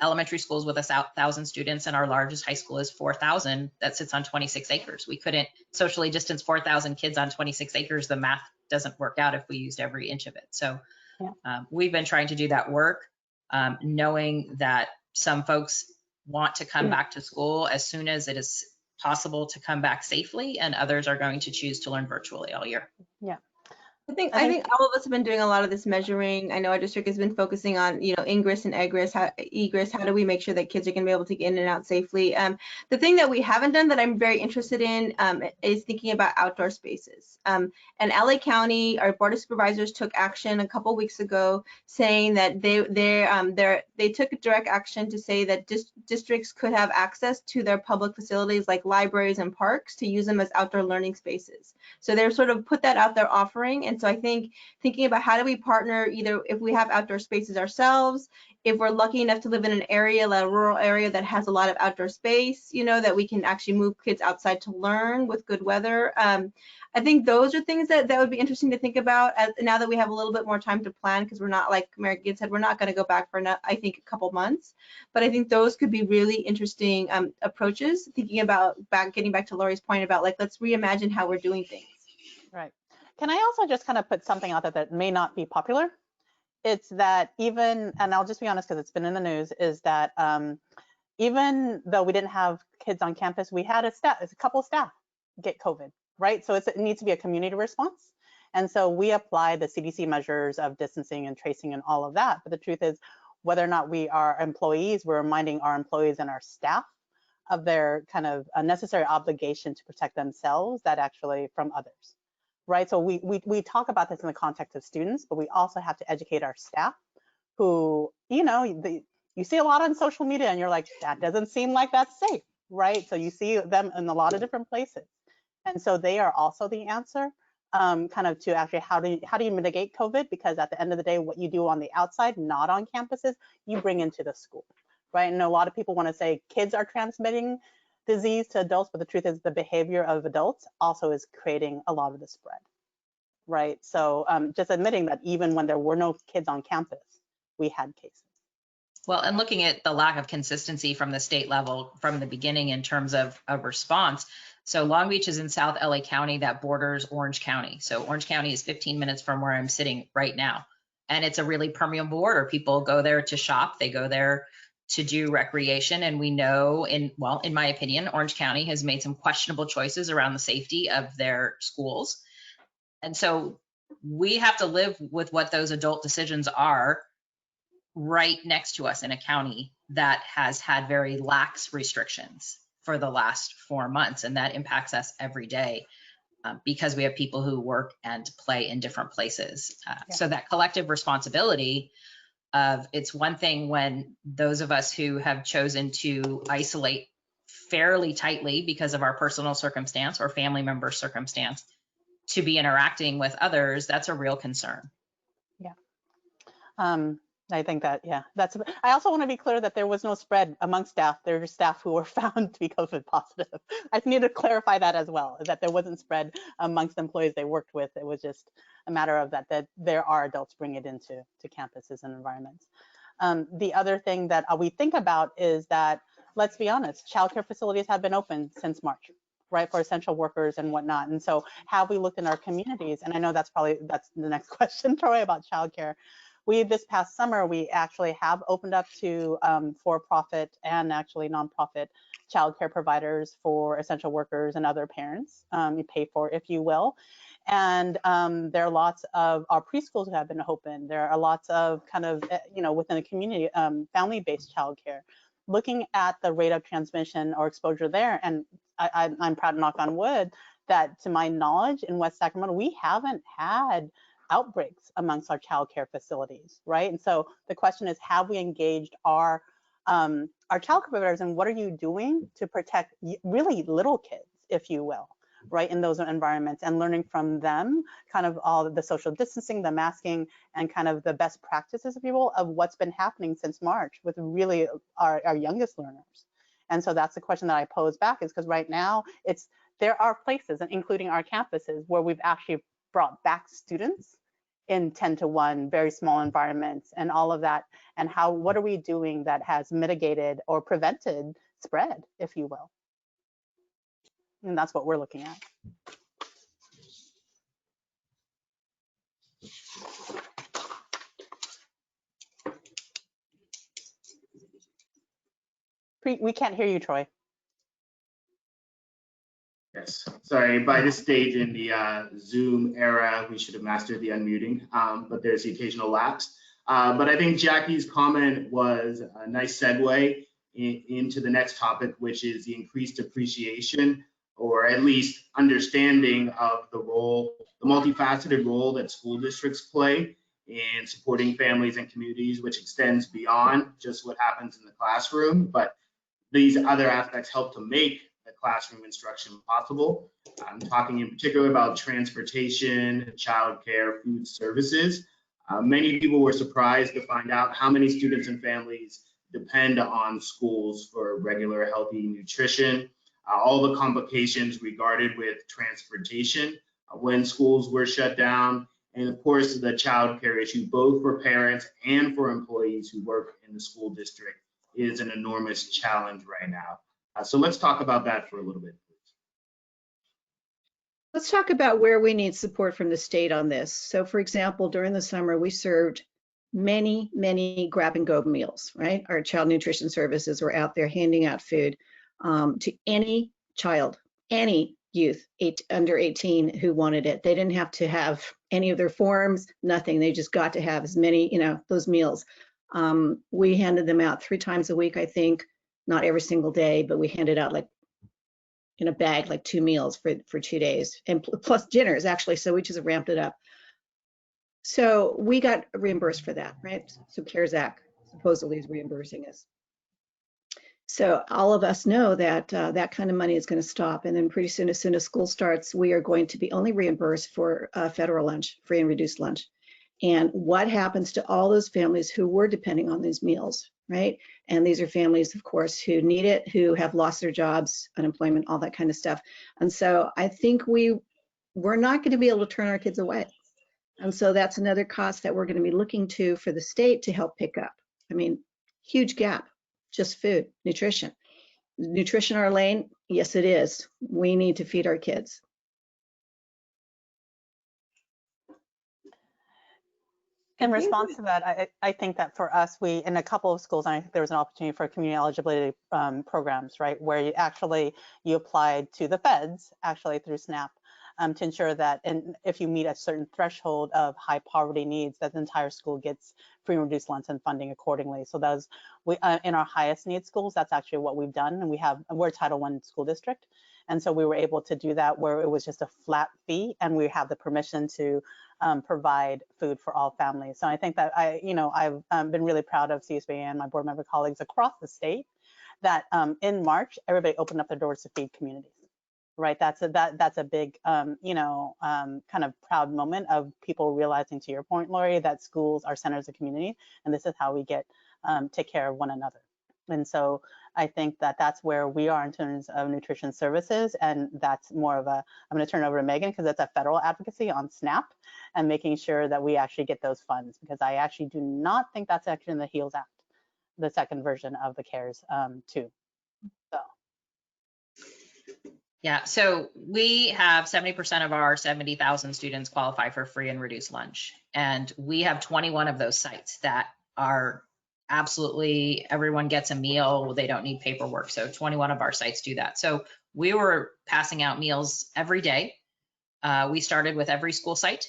elementary schools with 1,000 students, and our largest high school is 4,000 that sits on 26 acres. We couldn't socially distance 4,000 kids on 26 acres. The math doesn't work out if we used every inch of it. So we've been trying to do that work, knowing that some folks want to come back to school as soon as it is possible to come back safely, and others are going to choose to learn virtually all year. Yeah. I think all of us have been doing a lot of this measuring. I know our district has been focusing on, ingress and egress. How do we make sure that kids are going to be able to get in and out safely? The thing that we haven't done that I'm very interested in is thinking about outdoor spaces. And LA County, our board of supervisors took action a couple weeks ago, saying that they took direct action to say that districts could have access to their public facilities like libraries and parks to use them as outdoor learning spaces. So they're sort of put that out there offering. And so I think thinking about how do we partner, either if we have outdoor spaces ourselves, if we're lucky enough to live in an area, like a rural area that has a lot of outdoor space, that we can actually move kids outside to learn with good weather. I think those are things that would be interesting to think about now that we have a little bit more time to plan, because we're not, like Mary Gibb said, we're not going to go back for, I think, a couple months. But I think those could be really interesting approaches, thinking about getting back to Lori's point about, like, let's reimagine how we're doing things. Right. Can I also just kind of put something out there that may not be popular? It's that even, and I'll just be honest because it's been in the news, is that even though we didn't have kids on campus, we had a couple of staff get COVID, right? So it needs to be a community response. And so we apply the CDC measures of distancing and tracing and all of that. But the truth is, whether or not we are employees, we're reminding our employees and our staff of their kind of a necessary obligation to protect themselves from others. Right, so we talk about this in the context of students, but we also have to educate our staff who, you see a lot on social media and you're like, that doesn't seem like that's safe, right? So you see them in a lot of different places. And so they are also the answer kind of to actually how do you mitigate COVID? Because at the end of the day, what you do on the outside, not on campuses, you bring into the school, right? And a lot of people want to say kids are transmitting disease to adults, but the truth is the behavior of adults also is creating a lot of the spread, right? So just admitting that even when there were no kids on campus, we had cases. Well, and looking at the lack of consistency from the state level from the beginning in terms of a response. So Long Beach is in South LA County that borders Orange County. So Orange County is 15 minutes from where I'm sitting right now. And it's a really permeable border. People go there to shop, they go there to do recreation. And we know, in my opinion, Orange County has made some questionable choices around the safety of their schools. And so we have to live with what those adult decisions are right next to us in a county that has had very lax restrictions for the last 4 months, and that impacts us every day because we have people who work and play in different places. So that collective responsibility of, it's one thing when those of us who have chosen to isolate fairly tightly because of our personal circumstance or family member circumstance to be interacting with others, that's a real concern. Yeah. I think that, yeah, I also want to be clear that there was no spread among staff. There are staff who were found to be COVID positive. I need to clarify that as well, that there wasn't spread amongst the employees they worked with. It was just a matter of that there are adults bringing it into campuses and environments. The other thing that we think about is that, let's be honest, childcare facilities have been open since March, right, for essential workers and whatnot. And so have we looked in our communities? And I know that's the next question, Troy, about childcare. This past summer, we actually have opened up to for-profit and actually nonprofit childcare providers for essential workers and other parents. You pay for it, if you will. And there are lots of our preschools that have been open. There are lots of kind of, within the community, family-based childcare. Looking at the rate of transmission or exposure there, and I'm proud to knock on wood that, to my knowledge, in West Sacramento, we haven't had outbreaks amongst our childcare facilities, right? And so the question is, have we engaged our childcare providers, and what are you doing to protect really little kids, if you will, right, in those environments, and learning from them kind of all the social distancing, the masking, and kind of the best practices, if you will, of what's been happening since March with really our youngest learners. And so that's the question that I pose back, is because right now there are places, including our campuses, where we've actually brought back students in 10-to-1, very small environments, and all of that. And what are we doing that has mitigated or prevented spread, if you will? And that's what we're looking at. We can't hear you, Troy. Yes, sorry, by this stage in the Zoom era, we should have mastered the unmuting, but there's the occasional lapse. But I think Jackie's comment was a nice segue into the next topic, which is the increased appreciation, or at least understanding of the multifaceted role that school districts play in supporting families and communities, which extends beyond just what happens in the classroom, but these other aspects help to make the classroom instruction possible. I'm talking in particular about transportation, childcare, food services. Many people were surprised to find out how many students and families depend on schools for regular healthy nutrition, all the complications regarded with transportation when schools were shut down, and of course the childcare issue, both for parents and for employees who work in the school district, is an enormous challenge right now. So let's talk about that for a little bit, please. Let's talk about where we need support from the state on this. So for example, during the summer, we served many grab and go meals, right? Our child nutrition services were out there handing out food to any child, any youth under 18 who wanted it. They didn't have to have any of their forms, nothing. They just got to have as many, those meals. We handed them out 3 times a week, I think, not every single day, but we handed out like in a bag, like 2 meals for 2 days, and plus dinners actually. So we just ramped it up. So we got reimbursed for that, right? So CARES Act supposedly is reimbursing us. So all of us know that that kind of money is going to stop. And then pretty soon, as soon as school starts, we are going to be only reimbursed for federal lunch, free and reduced lunch. And what happens to all those families who were depending on these meals, right? And these are families, of course, who need it, who have lost their jobs, unemployment, all that kind of stuff. And so I think we're not going to be able to turn our kids away. And so that's another cost that we're going to be looking to for the state to help pick up. I mean, huge gap, just food, nutrition. Nutrition our lane? Yes, it is. We need to feed our kids. In response to that, I think that for us, in a couple of schools, and I think there was an opportunity for community eligibility programs, right, where you applied to the feds, actually through SNAP, to ensure that, and if you meet a certain threshold of high poverty needs, that the entire school gets free and reduced lunch and funding accordingly. So those, in our highest need schools, that's actually what we've done. And we're a Title I school district. And so we were able to do that where it was just a flat fee, and we have the permission to provide food for all families. So I think that I've been really proud of CSBA and my board member colleagues across the state that in March, everybody opened up their doors to feed communities. Right, that's a big, kind of proud moment of people realizing, to your point, Lori, that schools are centers of community, and this is how we take care of one another. And so I think that that's where we are in terms of nutrition services, and that's more of a, I'm going to turn it over to Megan because that's a federal advocacy on SNAP and making sure that we actually get those funds, because I actually do not think that's actually in the HEALS Act, the second version of the CARES 2. So. Yeah, so we have 70% of our 70,000 students qualify for free and reduced lunch. And we have 21 of those sites that are absolutely, everyone gets a meal, they don't need paperwork. So 21 of our sites do that. So we were passing out meals every day. We started with every school site,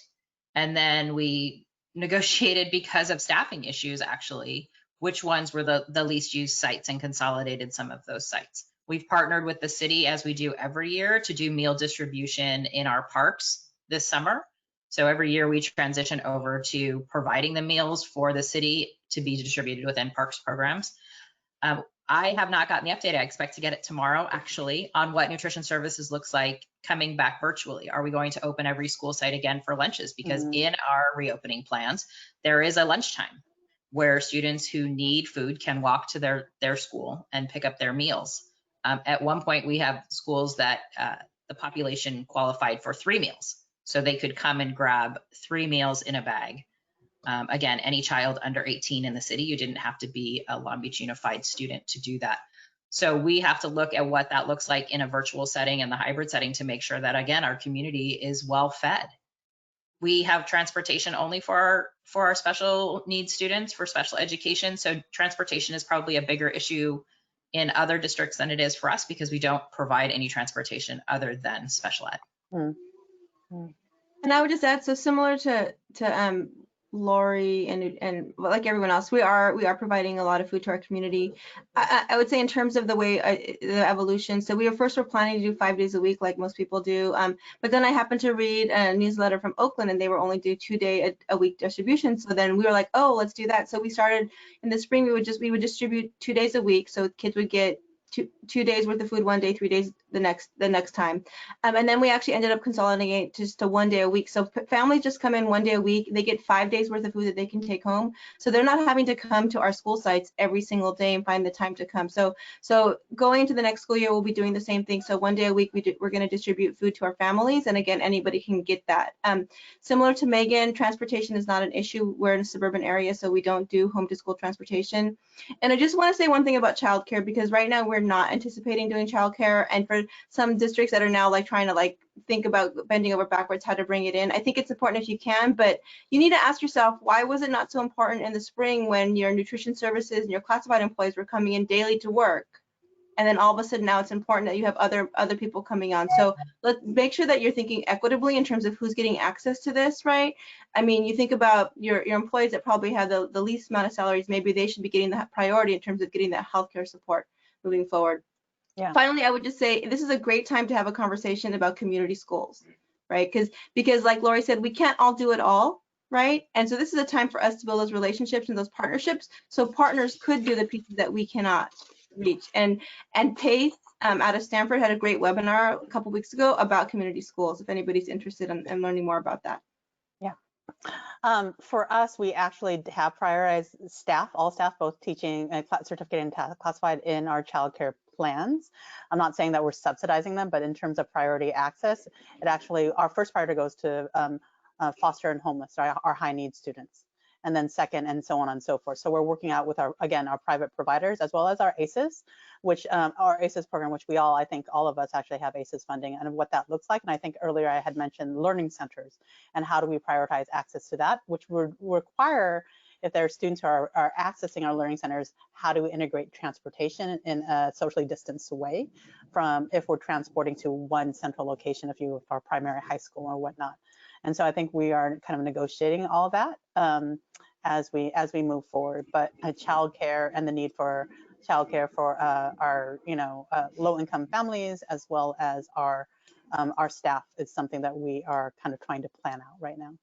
and then we negotiated, because of staffing issues actually, which ones were the least used sites and consolidated some of those sites. We've partnered with the city, as we do every year, to do meal distribution in our parks this summer. So every year we transition over to providing the meals for the city to be distributed within parks programs. I have not gotten the update. I expect to get it tomorrow, actually, on what nutrition services looks like coming back virtually. Are we going to open every school site again for lunches? Because in our reopening plans, there is a lunchtime where students who need food can walk to their school and pick up their meals. At one point, we have schools that the population qualified for 3 meals. So they could come and grab 3 meals in a bag. Again, any child under 18 in the city, you didn't have to be a Long Beach Unified student to do that. So we have to look at what that looks like in a virtual setting and the hybrid setting to make sure that, again, our community is well fed. We have transportation only for our special needs students, for special education. So transportation is probably a bigger issue in other districts than it is for us, because we don't provide any transportation other than special ed. And I would just add, so similar to Lori and like everyone else, we are providing a lot of food to our community. I would say in terms of the way the evolution. So we were planning to do 5 days a week, like most people do. But then I happened to read a newsletter from Oakland, and they were only do 2-day a week distribution. So then we were like, oh, let's do that. So we started in the spring. We would distribute 2 days a week, so kids would get two days worth of food one day, 3 days the next time. And then we actually ended up consolidating it just to 1 day a week. So families just come in 1 day a week. They get 5 days worth of food that they can take home. So they're not having to come to our school sites every single day and find the time to come. So going into the next school year, we'll be doing the same thing. So 1 day a week, we're going to distribute food to our families. And again, anybody can get that. Similar to Megan, transportation is not an issue. We're in a suburban area, so we don't do home to school transportation. And I just want to say one thing about childcare, because right now we're not anticipating doing childcare, and for some districts that are now like trying to like think about bending over backwards how to bring it in, I think it's important if you can, but you need to ask yourself, why was it not so important in the spring when your nutrition services and your classified employees were coming in daily to work, and then all of a sudden now it's important that you have other people coming on? So let's make sure that you're thinking equitably in terms of who's getting access to this, right? I mean, you think about your employees that probably have the least amount of salaries, maybe they should be getting that priority in terms of getting that healthcare support moving forward. Yeah. Finally, I would just say this is a great time to have a conversation about community schools, right? Because like Lori said, we can't all do it all, right? And so this is a time for us to build those relationships and those partnerships, so partners could do the pieces that we cannot reach. And Pace out of Stanford had a great webinar a couple weeks ago about community schools, if anybody's interested in learning more about that. Yeah. For us, we actually have prioritized staff, all staff, both teaching and certificate and classified, in our childcare plans. I'm not saying that we're subsidizing them, but in terms of priority access, it actually, our first priority goes to foster and homeless, our high need students. And then second, and so on and so forth. So we're working out with our private providers, as well as our ACEs, which our ACEs program, which I think all of us actually have ACEs funding, and what that looks like. And I think earlier I had mentioned learning centers and how do we prioritize access to that, which would require if there are students who are accessing our learning centers, how do we integrate transportation in a socially distanced way from if we're transporting to one central location, if you are primary high school or whatnot. And so I think we are kind of negotiating all of that as we move forward. But childcare and the need for childcare for our low-income families as well as our staff is something that we are kind of trying to plan out right now.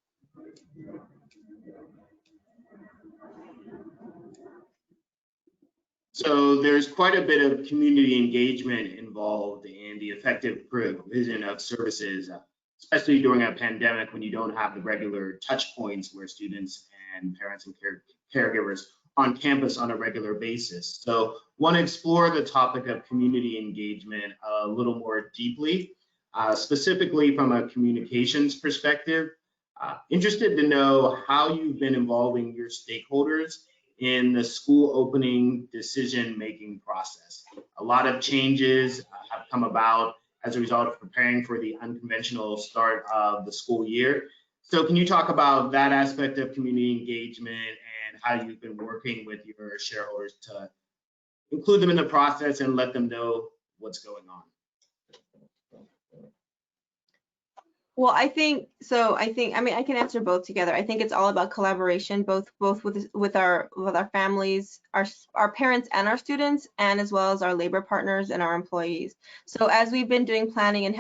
So there's quite a bit of community engagement involved in the effective provision of services, especially during a pandemic when you don't have the regular touch points where students and parents and caregivers on campus on a regular basis. So want to explore the topic of community engagement a little more deeply, specifically from a communications perspective. Interested to know how you've been involving your stakeholders in the school opening decision-making process. A lot of changes have come about as a result of preparing for the unconventional start of the school year. So can you talk about that aspect of community engagement and how you've been working with your shareholders to include them in the process and let them know what's going on? Well, I mean, I can answer both together. I think it's all about collaboration, both with our families, our parents and our students, and as well as our labor partners and our employees. So as we've been doing planning and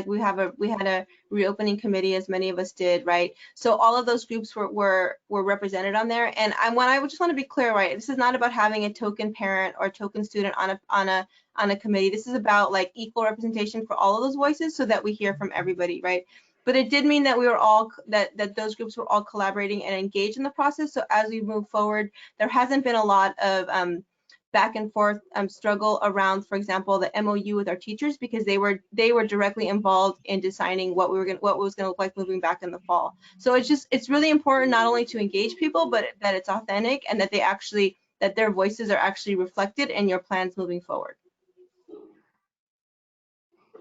we had a reopening committee, as many of us did, right? So all of those groups were represented on there. And I just want to be clear, right? This is not about having a token parent or token student on a committee. This is about like equal representation for all of those voices so that we hear from everybody, right? But it did mean that we were all that those groups were all collaborating and engaged in the process. So as we move forward, there hasn't been a lot of back and forth struggle around, for example, the MOU with our teachers, because they were directly involved in deciding what was going to look like moving back in the fall. So it's really important not only to engage people, but that it's authentic and that that their voices are actually reflected in your plans moving forward.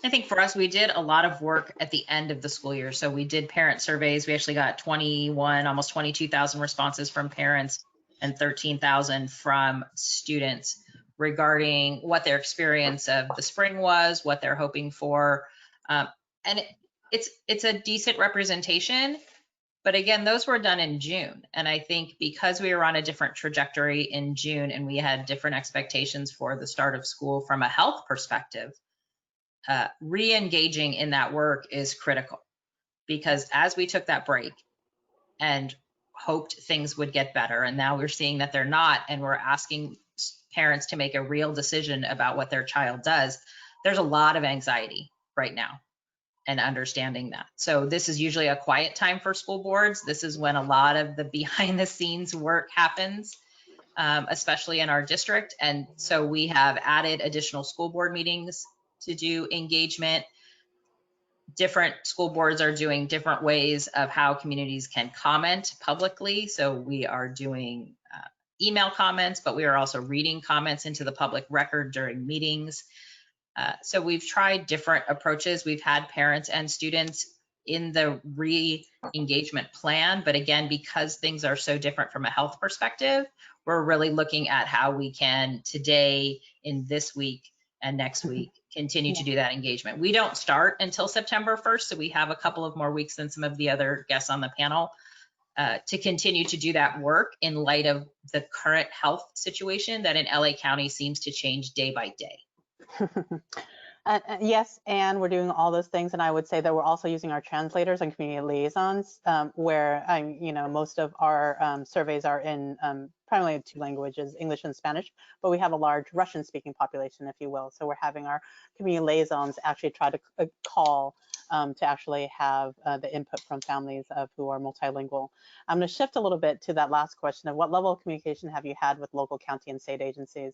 I think for us, we did a lot of work at the end of the school year. So we did parent surveys. We actually got almost 22,000 responses from parents and 13,000 from students regarding what their experience of the spring was, what they're hoping for. And it's a decent representation. But again, those were done in June. And I think because we were on a different trajectory in June and we had different expectations for the start of school from a health perspective, re-engaging in that work is critical, because as we took that break and hoped things would get better, and now we're seeing that they're not, and we're asking parents to make a real decision about what their child does, there's a lot of anxiety right now and understanding that. So this is usually a quiet time for school boards. This is when a lot of the behind the scenes work happens, especially in our district. And so we have added additional school board meetings to do engagement. Different school boards are doing different ways of how communities can comment publicly. So we are doing email comments, but we are also reading comments into the public record during meetings. So we've tried different approaches. We've had parents and students in the re-engagement plan, but again, because things are so different from a health perspective, we're really looking at how we can today, in this week and next week, continue to do that engagement. We don't start until September 1st, so we have a couple of more weeks than some of the other guests on the panel to continue to do that work in light of the current health situation that in LA County seems to change day by day. Yes, and we're doing all those things, and I would say that we're also using our translators and community liaisons, where most of our surveys are in primarily 2 languages, English and Spanish, but we have a large Russian-speaking population, if you will. So we're having our community liaisons actually try to call to actually have the input from families who are multilingual. I'm going to shift a little bit to that last question of what level of communication have you had with local, county, and state agencies?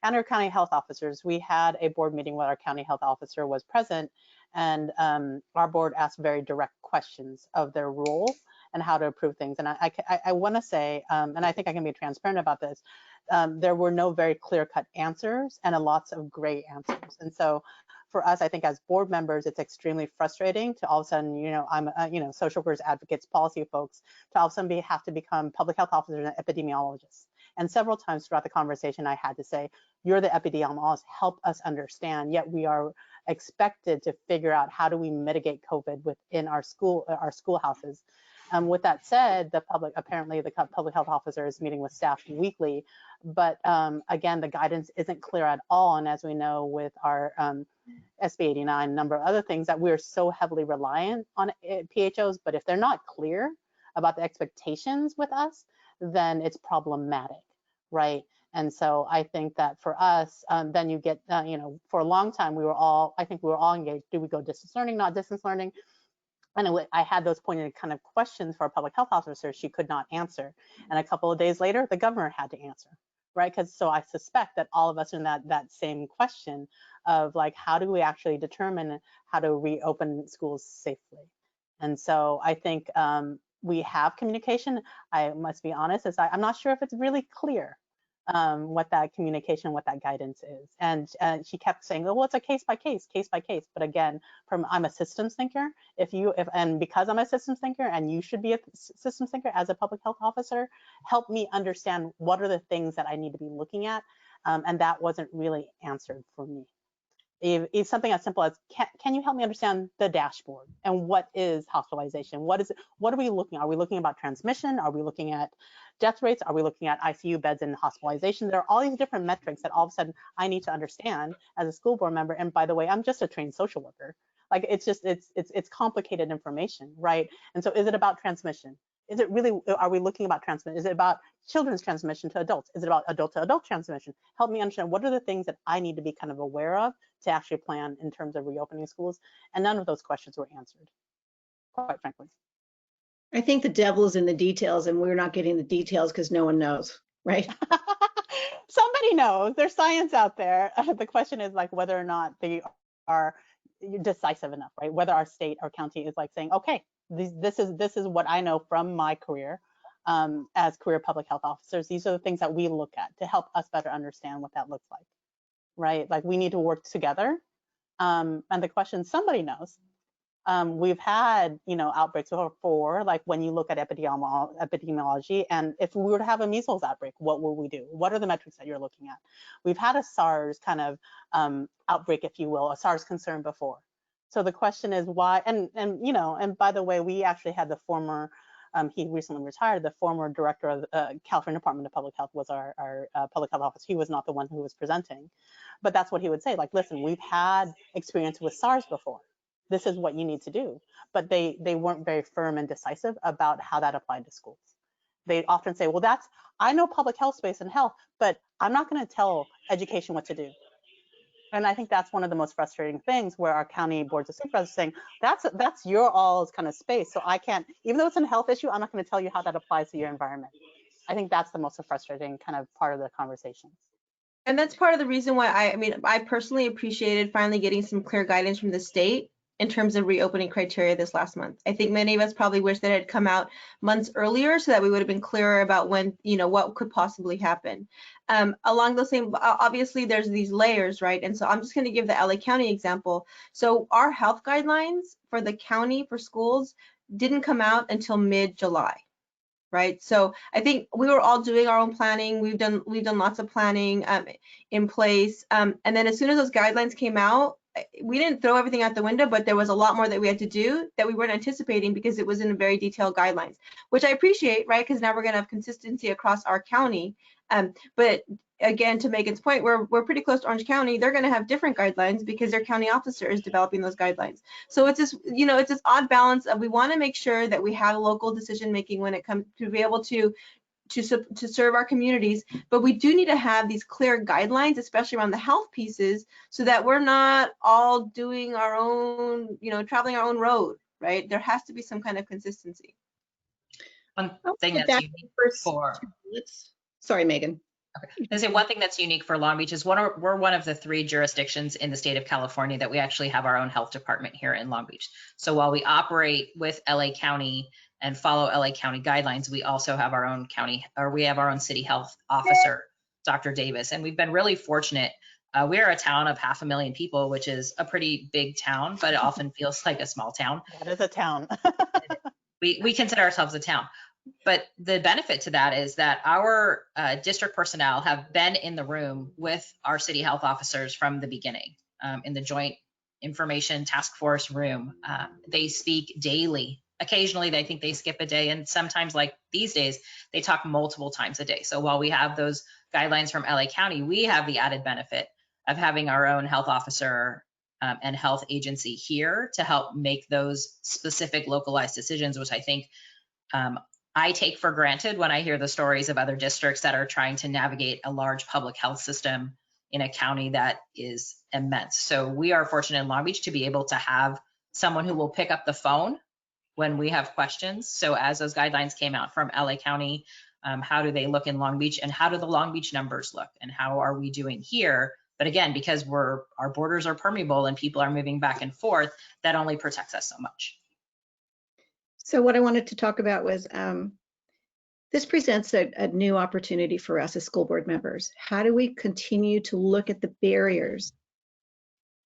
And our county health officers. We had a board meeting where our county health officer was present, and our board asked very direct questions of their role and how to improve things. And I want to say, and I think I can be transparent about this, there were no very clear-cut answers and lots of gray answers. And so for us, I think as board members, it's extremely frustrating to all of a sudden, I'm, social workers, advocates, policy folks, to all of a sudden have to become public health officers and epidemiologists. And several times throughout the conversation, I had to say, you're the epidemiologist, help us understand. Yet we are expected to figure out how do we mitigate COVID within our schoolhouses. With that said, apparently the public health officer is meeting with staff weekly, but again, the guidance isn't clear at all. And as we know with our SB 89, a number of other things, that we're so heavily reliant on PHOs, but if they're not clear about the expectations with us, then it's problematic, right? And so I think that for us, then you get, for a long time, I think we were all engaged. Do we go distance learning, not distance learning? And I had those pointed kind of questions for our public health officer she could not answer. And a couple of days later, the governor had to answer, right? So I suspect that all of us are in that same question of like, how do we actually determine how to reopen schools safely? And so I think we have communication. I must be honest, I'm not sure if it's really clear what that communication, what that guidance is. And she kept saying, well, it's a case by case. But again, I'm a systems thinker. And because I'm a systems thinker, and you should be a systems thinker as a public health officer, help me understand what are the things that I need to be looking at. And that wasn't really answered for me. It's something as simple as, can you help me understand the dashboard and what is hospitalization? What are we looking at? Are we looking about transmission? Are we looking at death rates? Are we looking at ICU beds and hospitalization? There are all these different metrics that all of a sudden I need to understand as a school board member. And by the way, I'm just a trained social worker. Like it's complicated information, right? And so is it about transmission? Is it really, are we looking about transmission? Is it about children's transmission to adults? Is it about adult to adult transmission? Help me understand what are the things that I need to be kind of aware of to actually plan in terms of reopening schools. And none of those questions were answered, quite frankly. I think the devil is in the details, and we're not getting the details because no one knows, right? Somebody knows. There's science out there. The question is like whether or not they are decisive enough, right? Whether our state or county is like saying, okay, this is what I know from my career as career public health officers. These are the things that we look at to help us better understand what that looks like, right? Like we need to work together. And the question, somebody knows. We've had, outbreaks before, like when you look at epidemiology, and if we were to have a measles outbreak, what will we do? What are the metrics that you're looking at? We've had a SARS kind of outbreak, if you will, a SARS concern before. So the question is why, and by the way, we actually had the former, he recently retired, the former director of the California Department of Public Health was our public health officer. He was not the one who was presenting, but that's what he would say, like, listen, we've had experience with SARS before. This is what you need to do. But they weren't very firm and decisive about how that applied to schools. They often say, well, I know public health space and health, but I'm not going to tell education what to do. And I think that's one of the most frustrating things, where our county boards of supervisors are saying, that's your all's kind of space. So I can't, even though it's a health issue, I'm not going to tell you how that applies to your environment. I think that's the most frustrating kind of part of the conversation. And that's part of the reason why I personally appreciated finally getting some clear guidance from the state in terms of reopening criteria this last month. I think many of us probably wish that it had come out months earlier so that we would have been clearer about when, what could possibly happen. Along those same, obviously there's these layers, right? And so I'm just going to give the LA County example. So our health guidelines for the county for schools didn't come out until mid-July. Right. So I think we were all doing our own planning. We've done lots of planning in place. And then as soon as those guidelines came out, we didn't throw everything out the window, but there was a lot more that we had to do that we weren't anticipating because it was in very detailed guidelines, which I appreciate, right? Because now we're going to have consistency across our county. But again, to Megan's point, we're pretty close to Orange County. They're going to have different guidelines because their county officer is developing those guidelines. So it's this, it's this odd balance of we want to make sure that we have local decision making when it comes to be able to serve our communities, but we do need to have these clear guidelines, especially around the health pieces, so that we're not all doing our own, traveling our own road, right? There has to be some kind of consistency. One thing that's unique for, sorry, Megan. Okay. I say one thing that's unique for Long Beach is we're one of the 3 jurisdictions in the state of California that we actually have our own health department here in Long Beach. So while we operate with LA County and follow LA County guidelines, we also have our own county, or we have our own city health officer, Dr. Davis. And we've been really fortunate We are a town of 500,000 people, which is a pretty big town, but it often feels like a small town. That is a town. We consider ourselves a town. But the benefit to that is that our district personnel have been in the room with our city health officers from the beginning in the joint information task force room. They speak daily. Occasionally, I think they skip a day, and sometimes, like these days, they talk multiple times a day. So while we have those guidelines from LA County, we have the added benefit of having our own health officer and health agency here to help make those specific localized decisions, which I think I take for granted when I hear the stories of other districts that are trying to navigate a large public health system in a county that is immense. So we are fortunate in Long Beach to be able to have someone who will pick up the phone when we have questions. So as those guidelines came out from LA County, how do they look in Long Beach, and how do the Long Beach numbers look, and how are we doing here? But again, because our borders are permeable and people are moving back and forth, that only protects us so much. So what I wanted to talk about was this presents a new opportunity for us as school board members. How do we continue to look at the barriers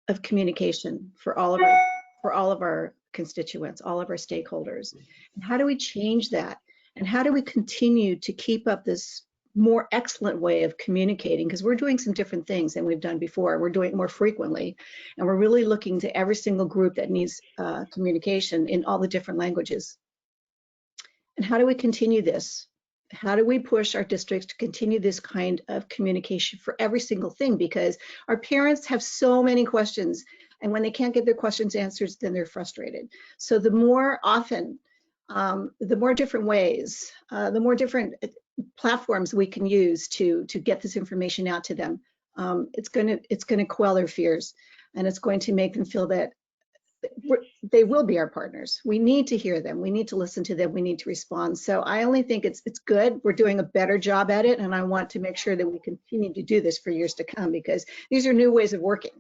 of communication for all of our constituents, all of our stakeholders? And how do we change that? And how do we continue to keep up this more excellent way of communicating? Because we're doing some different things than we've done before. We're doing it more frequently, and we're really looking to every single group that needs communication in all the different languages. And how do we continue this? How do we push our districts to continue this kind of communication for every single thing? Because our parents have so many questions, and when they can't get their questions answered, then they're frustrated. So the more often, the more different ways, the more different platforms we can use to get this information out to them, it's going to quell their fears, and it's going to make them feel that they will be our partners. We need to hear them. We need to listen to them. We need to respond. So I only think it's good. We're doing a better job at it, and I want to make sure that we continue to do this for years to come, because these are new ways of working.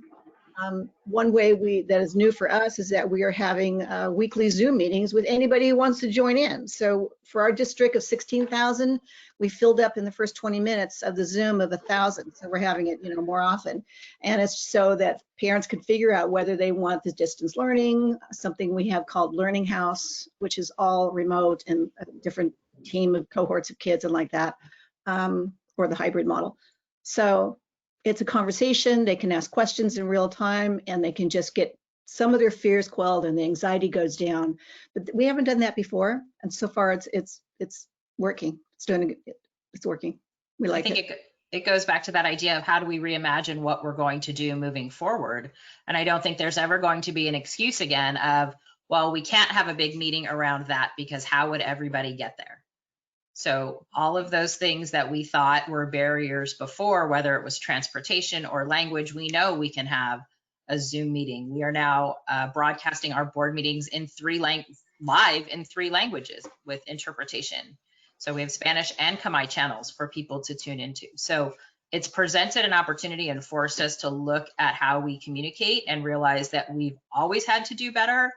One way that is new for us is that we are having weekly Zoom meetings with anybody who wants to join in. So for our district of 16,000, we filled up in the first 20 minutes of the Zoom of 1,000. So we're having it, more often. And it's so that parents can figure out whether they want the distance learning, something we have called Learning House, which is all remote and a different team of cohorts of kids and like that, or the hybrid model. So it's a conversation. They can ask questions in real time, and they can just get some of their fears quelled, and the anxiety goes down. But we haven't done that before, and so far it's working. It's working. We like it. I think it goes back to that idea of how do we reimagine what we're going to do moving forward. And I don't think there's ever going to be an excuse again of, well, we can't have a big meeting around that because how would everybody get there? So all of those things that we thought were barriers before, whether it was transportation or language, we know we can have a Zoom meeting. We are now broadcasting our board meetings in live in 3 languages with interpretation. So we have Spanish and Khmer channels for people to tune into. So it's presented an opportunity and forced us to look at how we communicate and realize that we've always had to do better.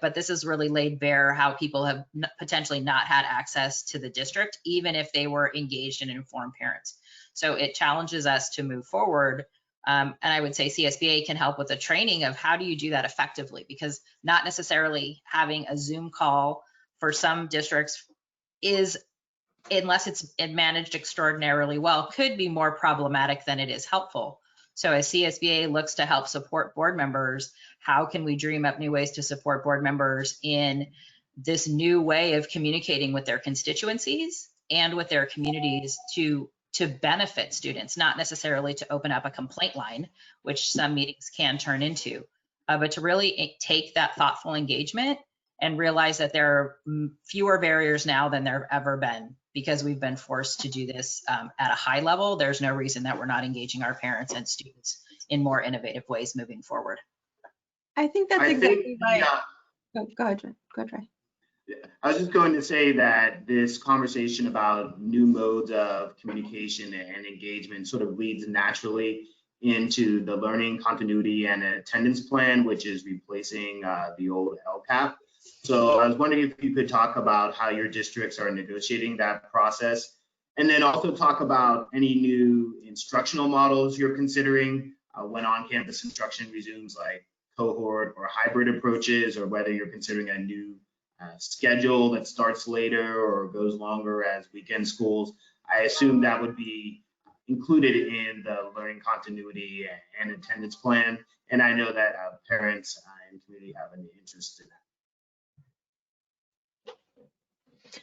But this has really laid bare how people have potentially not had access to the district, even if they were engaged and informed parents. So it challenges us to move forward. And I would say CSBA can help with the training of how do you do that effectively, because not necessarily having a Zoom call for some districts is, unless it's managed extraordinarily well, could be more problematic than it is helpful. So as CSBA looks to help support board members, how can we dream up new ways to support board members in this new way of communicating with their constituencies and with their communities to benefit students, not necessarily to open up a complaint line, which some meetings can turn into, but to really take that thoughtful engagement and realize that there are fewer barriers now than there have ever been, because we've been forced to do this at a high level. There's no reason that we're not engaging our parents and students in more innovative ways moving forward. I think that's exactly right. Oh, go ahead, Trey. I was just going to say that this conversation about new modes of communication and engagement sort of leads naturally into the learning continuity and attendance plan, which is replacing the old LCAP. So I was wondering if you could talk about how your districts are negotiating that process, and then also talk about any new instructional models you're considering when on-campus instruction resumes, like cohort or hybrid approaches, or whether you're considering a new schedule that starts later or goes longer as weekend schools. I assume that would be included in the learning continuity and attendance plan. And I know that parents and community have an interest in that.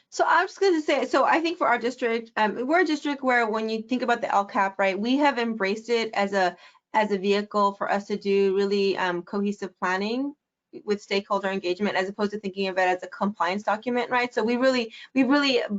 So I was just going to say, so I think for our district, we're a district where when you think about the LCAP, right, we have embraced it as a vehicle for us to do really cohesive planning with stakeholder engagement, as opposed to thinking of it as a compliance document, right? So we really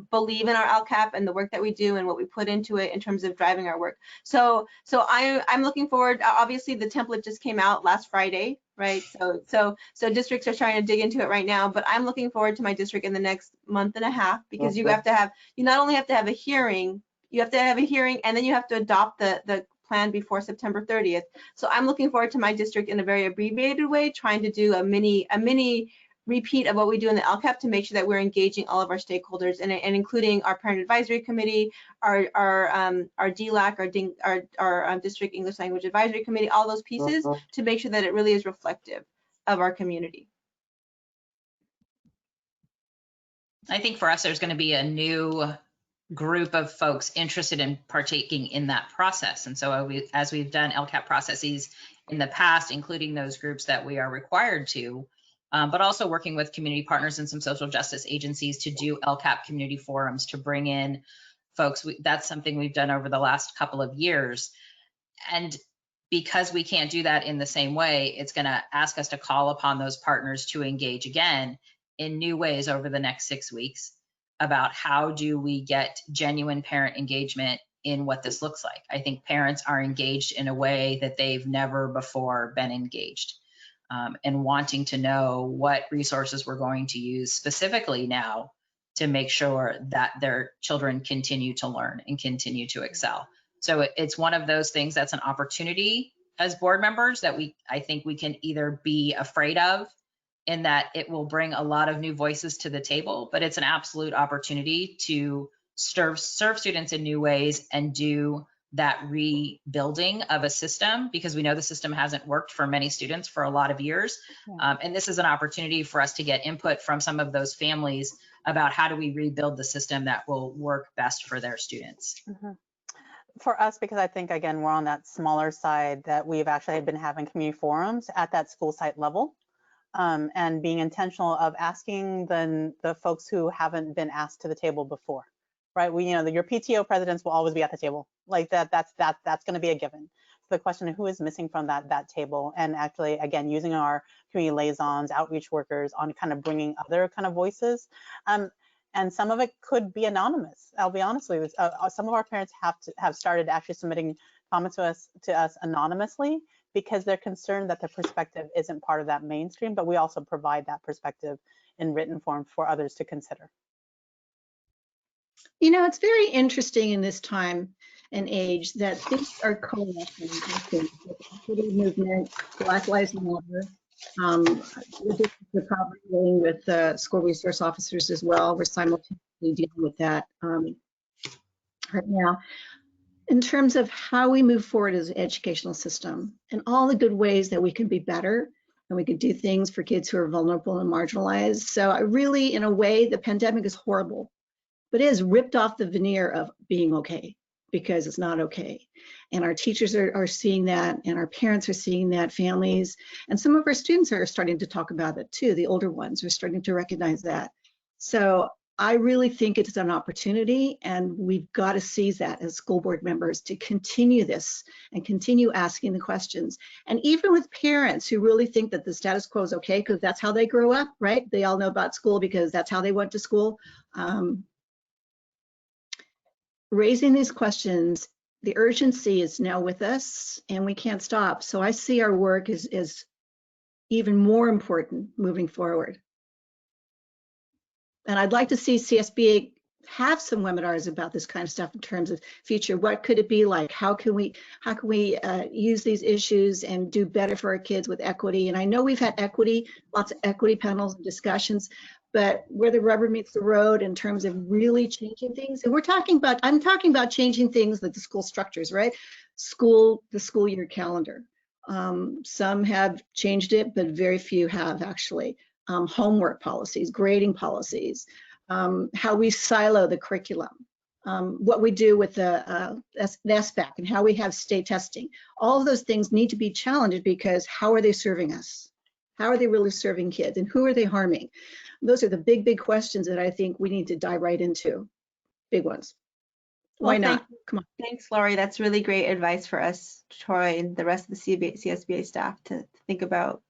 believe in our LCAP and the work that we do and what we put into it in terms of driving our work. So I'm looking forward. Obviously, the template just came out last Friday, right? So districts are trying to dig into it right now, but I'm looking forward to my district in the next month and a half, because you not only have to have a hearing, and then you have to adopt the plan before September 30th. So I'm looking forward to my district in a very abbreviated way, trying to do a mini repeat of what we do in the LCAP to make sure that we're engaging all of our stakeholders and including our parent advisory committee, our DLAC, our district English language advisory committee, all those pieces to make sure that it really is reflective of our community. I think for us, there's going to be a new group of folks interested in partaking in that process. And so as we've done LCAP processes in the past, including those groups that we are required to, but also working with community partners and some social justice agencies to do LCAP community forums to bring in folks. That's something we've done over the last couple of years. And because we can't do that in the same way, it's going to ask us to call upon those partners to engage again in new ways over the next 6 weeks about how do we get genuine parent engagement in what this looks like. I think parents are engaged in a way that they've never before been engaged, and wanting to know what resources we're going to use specifically now to make sure that their children continue to learn and continue to excel. So it's one of those things that's an opportunity as board members that I think we can either be afraid of, in that it will bring a lot of new voices to the table, but it's an absolute opportunity to serve students in new ways and do that rebuilding of a system, because we know the system hasn't worked for many students for a lot of years. And this is an opportunity for us to get input from some of those families about how do we rebuild the system that will work best for their students. Mm-hmm. For us, because I think, again, we're on that smaller side, that we've actually been having community forums at that school site level. And being intentional of asking the folks who haven't been asked to the table before, right? Your PTO presidents will always be at the table, like that's going to be a given. So the question of who is missing from that table, and actually, again, using our community liaisons, outreach workers on kind of bringing other kind of voices. And some of it could be anonymous. I'll be honest with you. Some of our parents have started actually submitting comments to us anonymously, because they're concerned that the perspective isn't part of that mainstream, but we also provide that perspective in written form for others to consider. It's very interesting in this time and age that things are coalescing. The equity movement, Black Lives Matter. We're probably dealing with school resource officers as well. We're simultaneously dealing with that right now. In terms of how we move forward as an educational system and all the good ways that we can be better and we could do things for kids who are vulnerable and marginalized. So I really, in a way, the pandemic is horrible, but it has ripped off the veneer of being okay, because it's not okay. And our teachers are seeing that, and our parents are seeing that, families, and some of our students are starting to talk about it too. The older ones are starting to recognize that. So I really think it's an opportunity, and we've got to seize that as school board members to continue this and continue asking the questions. And even with parents who really think that the status quo is okay because that's how they grew up, right? They all know about school because that's how they went to school. Raising these questions, the urgency is now with us and we can't stop. So I see our work as even more important moving forward. And I'd like to see CSBA have some webinars about this kind of stuff in terms of future. What could it be like? How can we use these issues and do better for our kids with equity? And I know we've had lots of equity panels and discussions, but where the rubber meets the road in terms of really changing things, and I'm talking about changing things like the school structures, right? The school year calendar. Some have changed it, but very few have actually. Homework policies, grading policies, how we silo the curriculum, what we do with the SBAC and how we have state testing. All of those things need to be challenged because how are they serving us? How are they really serving kids and who are they harming? Those are the big, big questions that I think we need to dive right into. Big ones. Why not? Come on. Thanks, Lori. That's really great advice for us, Troy, and the rest of the CSBA staff to think about,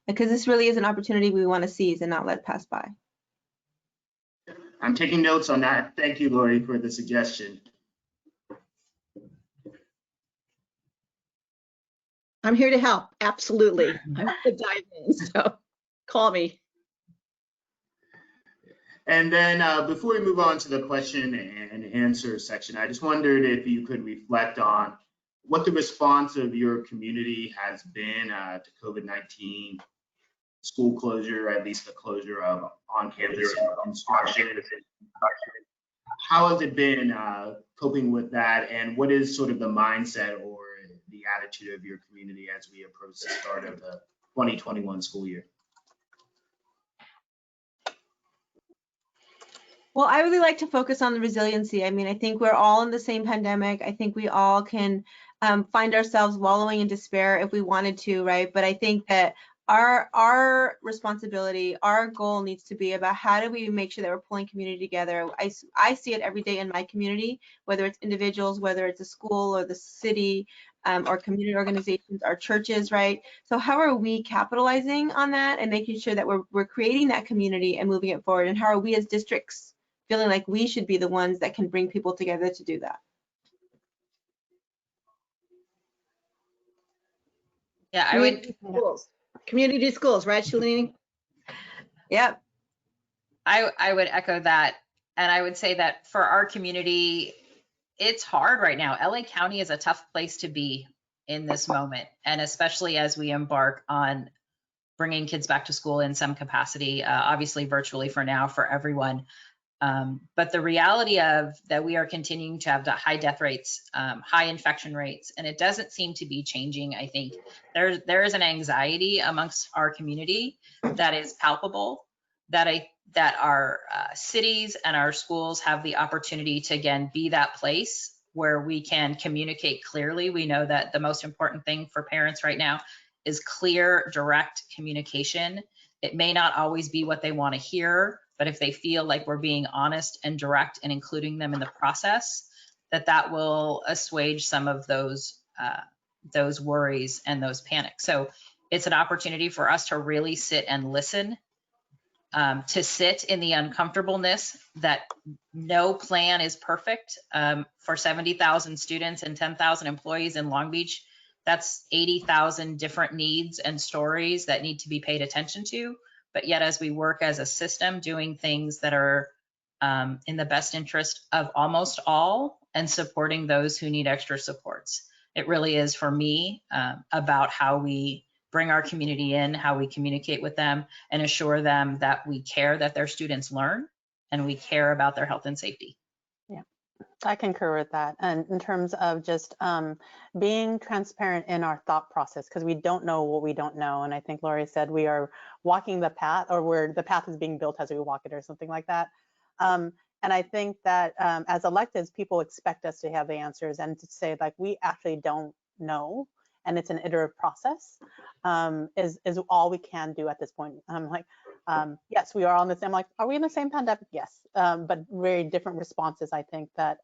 because this really is an opportunity we want to seize and not let pass by. I'm taking notes on that. Thank you, Lori, for the suggestion. I'm here to help. Absolutely. I'm going to dive in. So call me. And then before we move on to the question and answer section, I just wondered if you could reflect on what the response of your community has been to COVID-19 school closure, at least the closure of on-campus instruction. How has it been coping with that, and what is sort of the mindset or the attitude of your community as we approach the start of the 2021 school year? Well, I really like to focus on the resiliency. I mean, I think we're all in the same pandemic. I think we all can find ourselves wallowing in despair if we wanted to, right? But I think that our responsibility, our goal needs to be about how do we make sure that we're pulling community together. I see it every day in my community, whether it's individuals, whether it's a school or the city, or community organizations, our churches, right? So how are we capitalizing on that and making sure that we're creating that community and moving it forward? And how are we as districts feeling like we should be the ones that can bring people together to do that? Yeah, I would. Community schools, right, Shalini? Yep. I would echo that. And I would say that for our community, it's hard right now. LA County is a tough place to be in this moment. And especially as we embark on bringing kids back to school in some capacity, obviously virtually for now for everyone. But the reality of that we are continuing to have the high death rates, high infection rates, and it doesn't seem to be changing. I think there is an anxiety amongst our community that is palpable, that our cities and our schools have the opportunity to, again, be that place where we can communicate clearly. We know that the most important thing for parents right now is clear, direct communication. It may not always be what they want to hear, but if they feel like we're being honest and direct and including them in the process, that will assuage some of those worries and those panics. So it's an opportunity for us to really sit and listen, to sit in the uncomfortableness that no plan is perfect. For 70,000 students and 10,000 employees in Long Beach, that's 80,000 different needs and stories that need to be paid attention to. But yet, as we work as a system, doing things that are in the best interest of almost all and supporting those who need extra supports. It really is, for me, about how we bring our community in, how we communicate with them, and assure them that we care that their students learn and we care about their health and safety. Yeah, I concur with that. And in terms of just being transparent in our thought process, because we don't know what we don't know. And I think Lori said we are walking the path, or where the path is being built as we walk it, or something like that. And I think that as electeds, people expect us to have the answers and to say, like, we actually don't know. And it's an iterative process, is all we can do at this point. I'm like, yes, we are on the same, like, are we in the same pandemic? Yes, but very different responses. I think that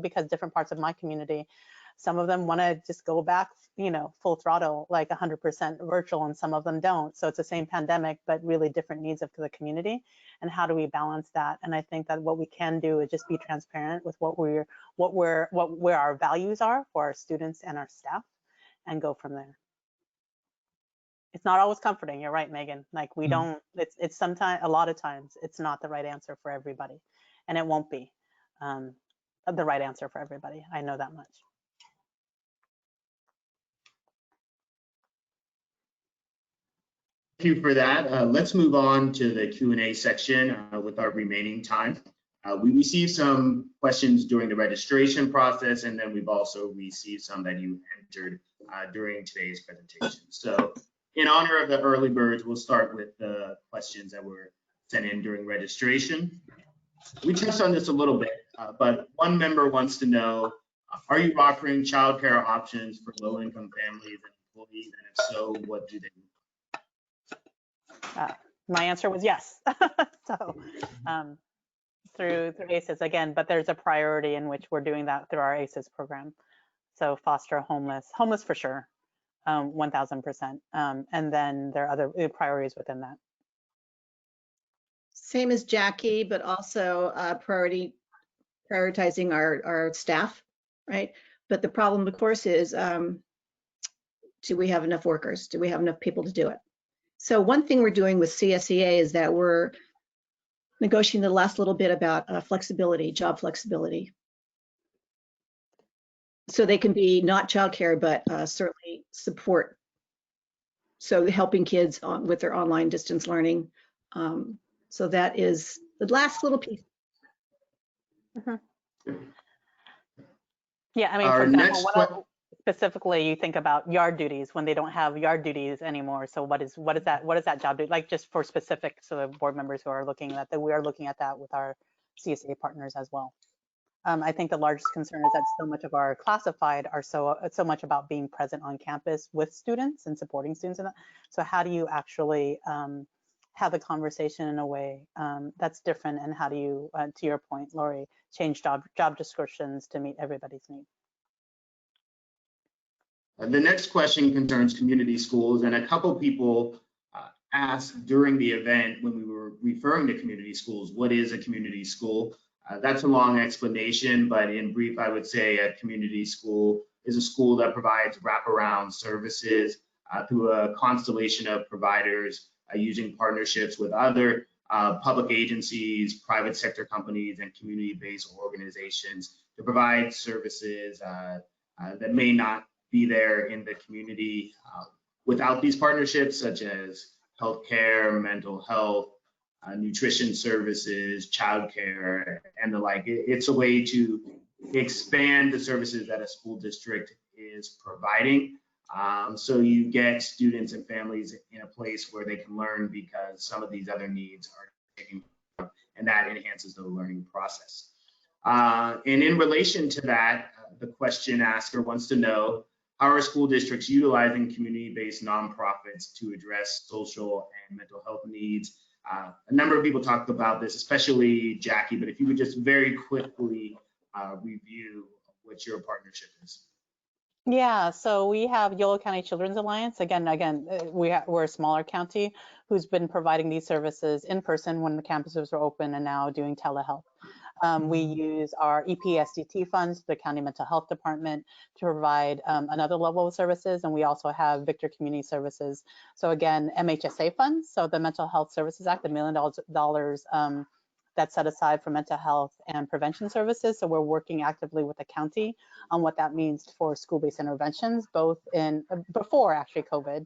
because different parts of my community, some of them want to just go back, full throttle, like 100% virtual, and some of them don't. So it's the same pandemic, but really different needs of the community. And how do we balance that? And I think that what we can do is just be transparent with where our values are for our students and our staff, and go from there. It's not always comforting. You're right, Megan. Like, we don't, it's sometimes, a lot of times, it's not the right answer for everybody. and it won't be the right answer for everybody. I know that much. Thank you for that. Let's move on to the Q&A section with our remaining time. We received some questions during the registration process, and then we've also received some that you entered during today's presentation. So in honor of the early birds, we'll start with the questions that were sent in during registration. We touched on this a little bit, but one member wants to know, are you offering childcare options for low-income families and employees? And if so, what do they do? My answer was yes. So through ACES again, but there's a priority in which we're doing that through our ACES program. So foster homeless for sure, 1000%. And then there are other priorities within that. Same as Jackie, but also prioritizing our staff, right? But the problem, of course, is do we have enough workers? Do we have enough people to do it? So one thing we're doing with CSEA is that we're negotiating the last little bit about flexibility, job flexibility. So they can be not childcare, but certainly support. So helping kids with their online distance learning. So that is the last little piece. Mm-hmm. Yeah, I mean, Our for example, specifically, you think about yard duties when they don't have yard duties anymore. So what is that job do? Like just for specific sort of board members who are looking at that, we are looking at that with our CSA partners as well. I think the largest concern is that so much of our classified are so much about being present on campus with students and supporting students in that. So how do you actually have a conversation in a way that's different, and how do you, to your point, Lori, change job descriptions to meet everybody's needs? The next question concerns community schools, and a couple people asked during the event when we were referring to community schools, what is a community school? That's a long explanation, but in brief, I would say a community school is a school that provides wraparound services through a constellation of providers using partnerships with other public agencies, private sector companies, and community-based organizations to provide services that may not be there in the community without these partnerships, such as healthcare, mental health, nutrition services, childcare, and the like. It's a way to expand the services that a school district is providing. So you get students and families in a place where they can learn because some of these other needs are taken care of, and that enhances the learning process. And in relation to that, the question asker wants to know, how are school districts utilizing community-based nonprofits to address social and mental health needs? A number of people talked about this, especially Jackie, but if you could just very quickly review what your partnership is. Yeah, so we have Yolo County Children's Alliance. Again, we're a smaller county who's been providing these services in person when the campuses were open and now doing telehealth. We use our EPSDT funds, the County Mental Health Department, to provide another level of services, and we also have Victor Community Services. So again, MHSA funds, so the Mental Health Services Act, the $1 million that's set aside for mental health and prevention services. So we're working actively with the county on what that means for school-based interventions, both in before actually COVID,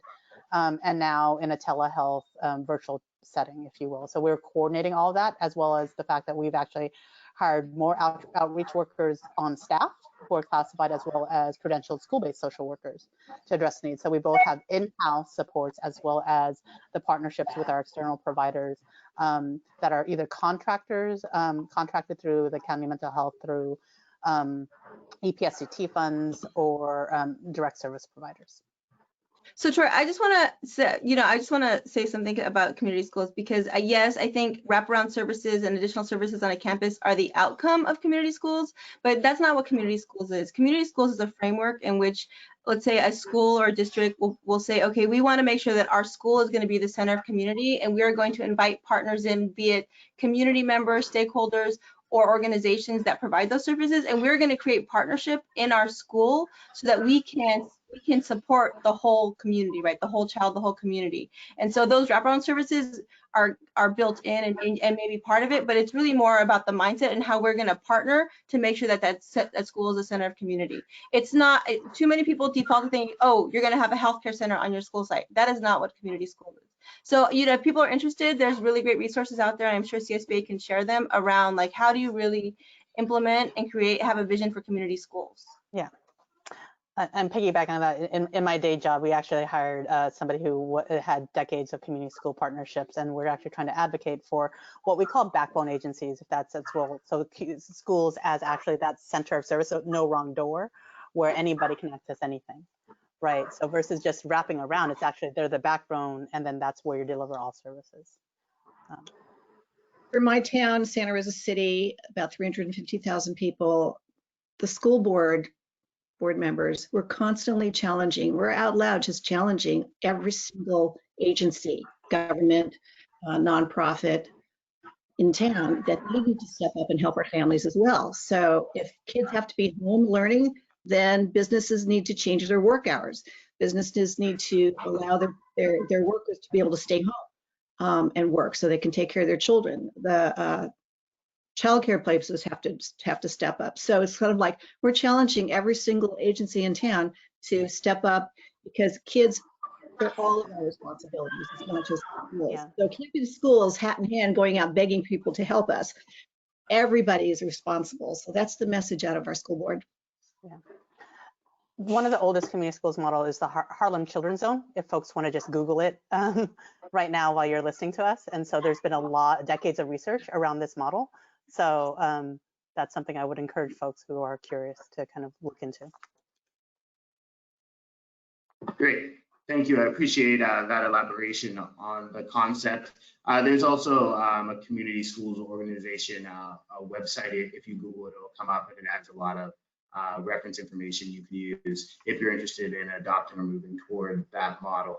and now in a telehealth virtual setting, if you will. So we're coordinating all of that, as well as the fact that we've actually hired more outreach workers on staff who are classified, as well as credentialed school-based social workers to address needs. So we both have in-house supports as well as the partnerships with our external providers that are either contractors, contracted through the county mental health through EPSDT funds, or direct service providers. So Troy, I just want to say something about community schools, because yes, I think wraparound services and additional services on a campus are the outcome of community schools, but that's not what community schools is. Community schools is a framework in which, let's say, a school or a district will say, okay, we want to make sure that our school is going to be the center of community, and we are going to invite partners in, be it community members, stakeholders, or organizations that provide those services, and we're going to create partnership in our school so that we can we can support the whole community, right? The whole child, the whole community. And so those wraparound services are built in and maybe part of it, but it's really more about the mindset and how we're going to partner to make sure that that school is the center of community. It's not, too many people default to think, oh, you're going to have a healthcare center on your school site. That is not what community school is. So, you know, if people are interested, there's really great resources out there. I'm sure CSBA can share them around like, how do you really implement and have a vision for community schools? Yeah. And piggybacking on that, in my day job, we actually hired somebody who had decades of community school partnerships, and we're actually trying to advocate for what we call backbone agencies, if that's its role. So schools as actually that center of service, so no wrong door, where anybody can access anything, right? So versus just wrapping around, it's actually they're the backbone, and then that's where you deliver all services. For my town, Santa Rosa City, about 350,000 people, the school board members, we're constantly challenging, we're out loud just challenging every single agency, government, nonprofit in town that they need to step up and help our families as well. So if kids have to be home learning, then businesses need to change their work hours. Businesses need to allow their workers to be able to stay home and work so they can take care of their children. The childcare places have to step up. So it's kind of like we're challenging every single agency in town to step up, because kids are all of our responsibilities. It's not just schools. Yeah. So keeping schools hat in hand, going out begging people to help us. Everybody is responsible. So that's the message out of our school board. Yeah. One of the oldest community schools model is the Harlem Children's Zone, if folks want to just Google it right now while you're listening to us. And so there's been decades of research around this model. So that's something I would encourage folks who are curious to kind of look into. Great, thank you. I appreciate that elaboration on the concept. There's also a community schools organization a website. If you Google it, it'll come up, and it adds a lot of reference information you can use if you're interested in adopting or moving toward that model.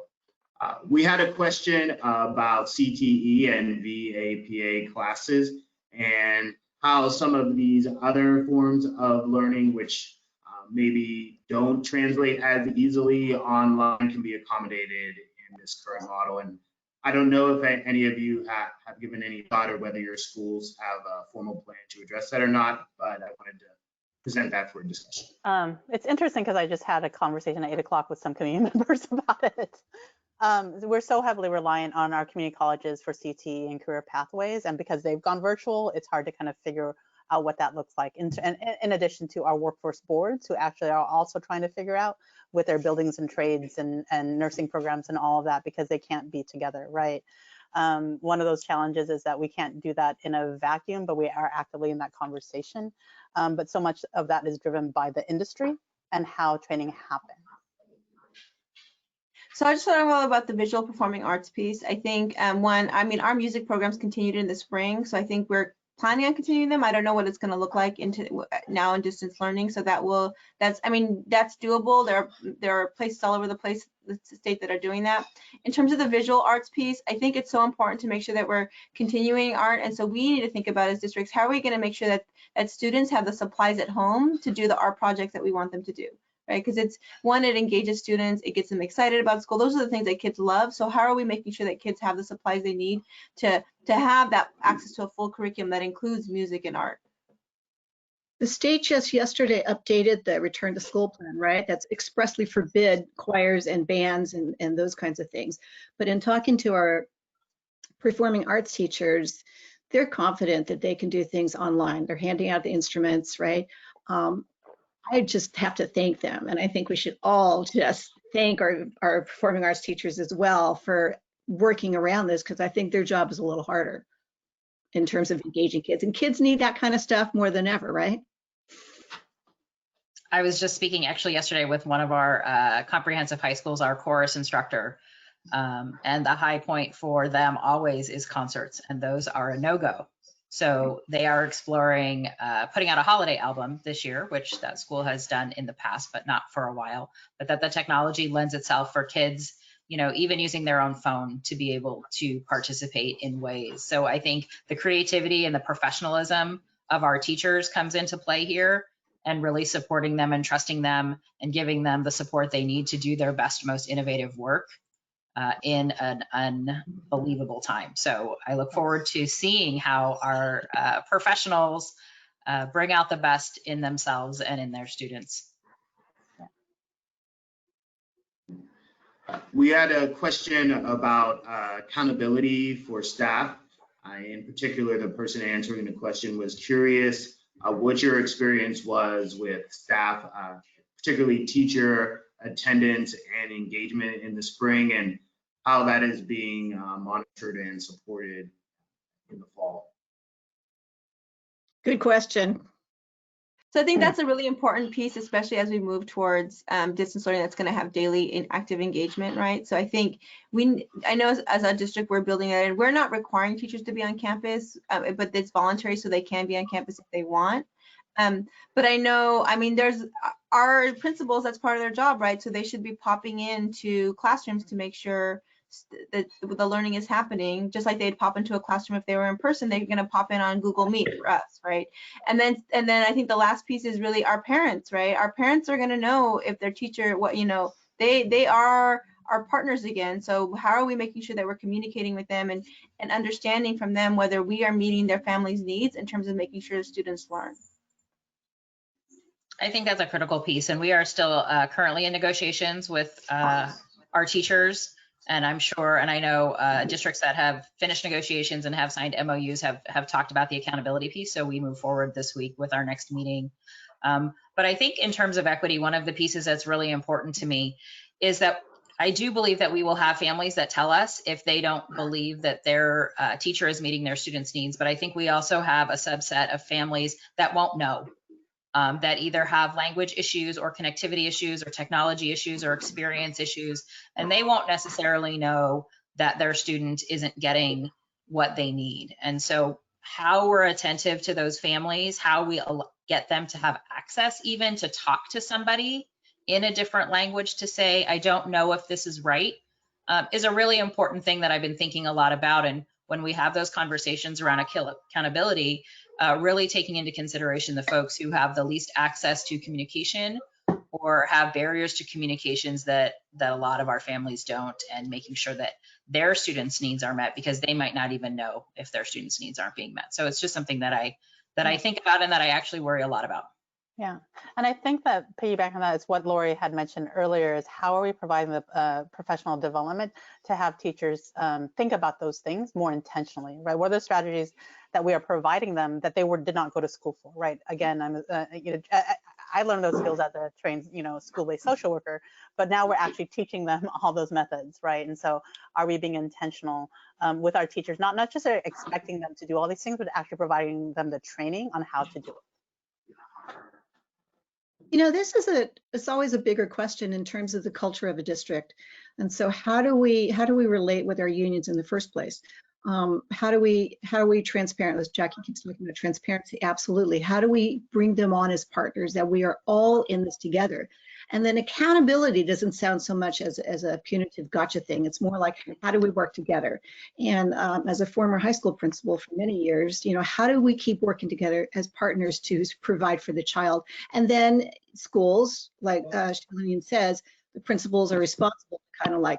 We had a question about CTE and VAPA classes and how some of these other forms of learning, which maybe don't translate as easily online, can be accommodated in this current model. And I don't know if any of you have given any thought, or whether your schools have a formal plan to address that or not, but I wanted to present that for discussion. It's interesting because I just had a conversation at 8 o'clock with some community members about it. We're so heavily reliant on our community colleges for CTE and career pathways, and because they've gone virtual, it's hard to kind of figure out what that looks like. And in addition to our workforce boards, who actually are also trying to figure out with their buildings and trades and nursing programs and all of that, because they can't be together, right? One of those challenges is that we can't do that in a vacuum, but we are actively in that conversation. But so much of that is driven by the industry and how training happens. So I just want to talk about the visual performing arts piece. I think our music programs continued in the spring, so I think we're planning on continuing them. I don't know what it's going to look like now in distance learning. So that's doable. There are places all over the state that are doing that. In terms of the visual arts piece, I think it's so important to make sure that we're continuing art. And so we need to think about as districts, how are we going to make sure that students have the supplies at home to do the art projects that we want them to do? Right, because it engages students, it gets them excited about school. Those are the things that kids love. So how are we making sure that kids have the supplies they need to have that access to a full curriculum that includes music and art? The state just yesterday updated the return to school plan, right? That's expressly forbid choirs and bands and those kinds of things. But in talking to our performing arts teachers, they're confident that they can do things online. They're handing out the instruments, right? I just have to thank them. And I think we should all just thank our performing arts teachers as well for working around this, because I think their job is a little harder in terms of engaging kids. And kids need that kind of stuff more than ever, right? I was just speaking actually yesterday with one of our comprehensive high schools, our chorus instructor, and the high point for them always is concerts, and those are a no-go. So they are exploring putting out a holiday album this year, which that school has done in the past, but not for a while, but that the technology lends itself for kids, you know, even using their own phone to be able to participate in ways. So I think the creativity and the professionalism of our teachers comes into play here. and really supporting them and trusting them and giving them the support they need to do their best, most innovative work in an unbelievable time. So I look forward to seeing how our professionals bring out the best in themselves and in their students. We had a question about accountability for staff. In particular, the person answering the question was curious what your experience was with staff, particularly teacher attendance and engagement in the spring, and how that is being monitored and supported in the fall. Good question. So I think that's a really important piece, especially as we move towards distance learning that's going to have daily active engagement, right? So I think I know as a district, we're building it, and we're not requiring teachers to be on campus, but it's voluntary, so they can be on campus if they want. But I know, I mean, there's our principals, that's part of their job, right? So they should be popping into classrooms to make sure that the learning is happening, just like they'd pop into a classroom if they were in person. They're going to pop in on Google Meet for us, right? And then I think the last piece is really our parents, right? Our parents are going to know if their teacher, what, you know, they are our partners again. So how are we making sure that we're communicating with them and understanding from them whether we are meeting their family's needs in terms of making sure the students learn? I think that's a critical piece, and we are still currently in negotiations with our teachers. And I'm sure, and I know districts that have finished negotiations and have signed MOUs have talked about the accountability piece. So we move forward this week with our next meeting. But I think in terms of equity, one of the pieces that's really important to me is that I do believe that we will have families that tell us if they don't believe that their teacher is meeting their students' needs. But I think we also have a subset of families that won't know. That either have language issues or connectivity issues or technology issues or experience issues, and they won't necessarily know that their student isn't getting what they need. And so how we're attentive to those families, how we get them to have access even to talk to somebody in a different language to say, I don't know if this is right, is a really important thing that I've been thinking a lot about. And when we have those conversations around accountability, really taking into consideration the folks who have the least access to communication or have barriers to communications that a lot of our families don't, and making sure that their students' needs are met because they might not even know if their students' needs aren't being met. So it's just something that I think about and that I actually worry a lot about. Yeah, and I think that piggyback on that is what Lori had mentioned earlier, is how are we providing the professional development to have teachers think about those things more intentionally, right? What are the strategies that we are providing them that they did not go to school for, right? Again, I learned those skills as a trained, school-based social worker, but now we're actually teaching them all those methods, right? And so are we being intentional with our teachers, not just expecting them to do all these things, but actually providing them the training on how to do it? It's always a bigger question in terms of the culture of a district. And so how do we relate with our unions in the first place? How do we transparent, as Jackie keeps talking about transparency? Absolutely. How do we bring them on as partners, that we are all in this together? And then accountability doesn't sound so much as a punitive gotcha thing. It's more like, how do we work together? And as a former high school principal for many years, how do we keep working together as partners to provide for the child? And then schools, like Shalene says, the principals are responsible to kind of like,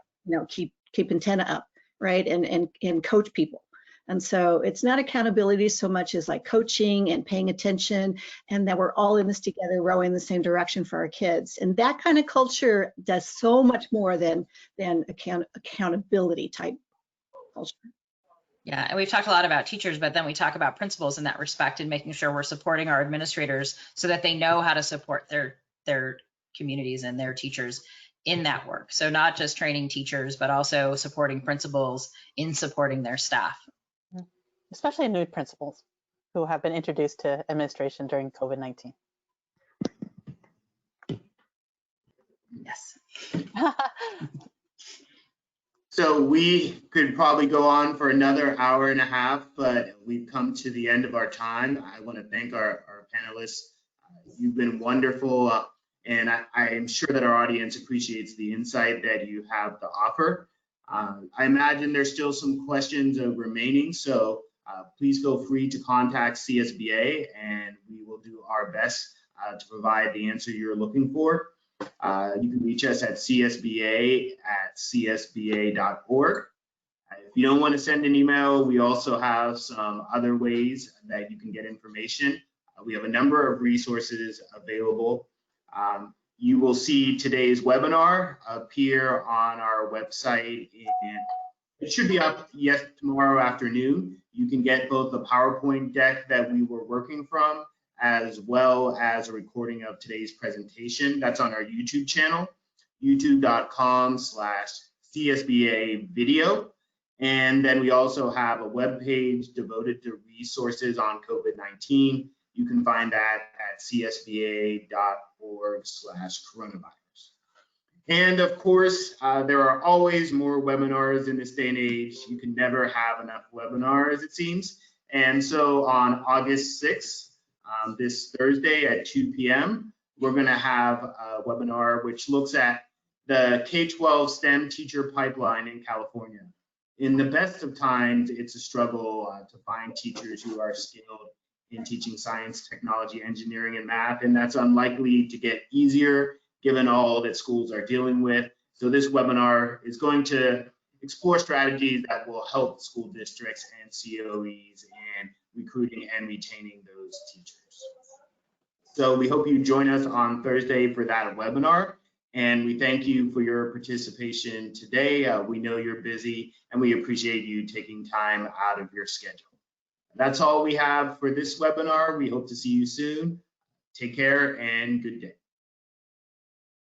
keep antenna up, right? And coach people. And so it's not accountability so much as like coaching and paying attention, and that we're all in this together, rowing in the same direction for our kids. And that kind of culture does so much more than accountability type culture. Yeah, and we've talked a lot about teachers, but then we talk about principals in that respect and making sure we're supporting our administrators so that they know how to support their communities and their teachers in that work. So not just training teachers, but also supporting principals in supporting their staff. Especially new principals who have been introduced to administration during COVID-19. Yes. So we could probably go on for another hour and a half, but we've come to the end of our time. I want to thank our panelists. You've been wonderful, and I am sure that our audience appreciates the insight that you have to offer. I imagine there's still some questions remaining, so please feel free to contact CSBA, and we will do our best to provide the answer you're looking for. You can reach us at csba@csba.org. If you don't want to send an email, we also have some other ways that you can get information. We have a number of resources available. You will see today's webinar appear on our website, and it should be up tomorrow afternoon. You can get both the PowerPoint deck that we were working from, as well as a recording of today's presentation. That's on our YouTube channel, youtube.com/CSBA video. And then we also have a webpage devoted to resources on COVID-19. You can find that at csba.org/coronavirus. And of course, there are always more webinars in this day and age. You can never have enough webinars, it seems. And so on August 6th, this Thursday at 2 p.m., we're going to have a webinar which looks at the K-12 STEM teacher pipeline in California. In the best of times, it's a struggle to find teachers who are skilled in teaching science, technology, engineering, and math, and that's unlikely to get easier given all that schools are dealing with. So this webinar is going to explore strategies that will help school districts and COEs in recruiting and retaining those teachers. So we hope you join us on Thursday for that webinar. And we thank you for your participation today. We know you're busy, and we appreciate you taking time out of your schedule. That's all we have for this webinar. We hope to see you soon. Take care and good day.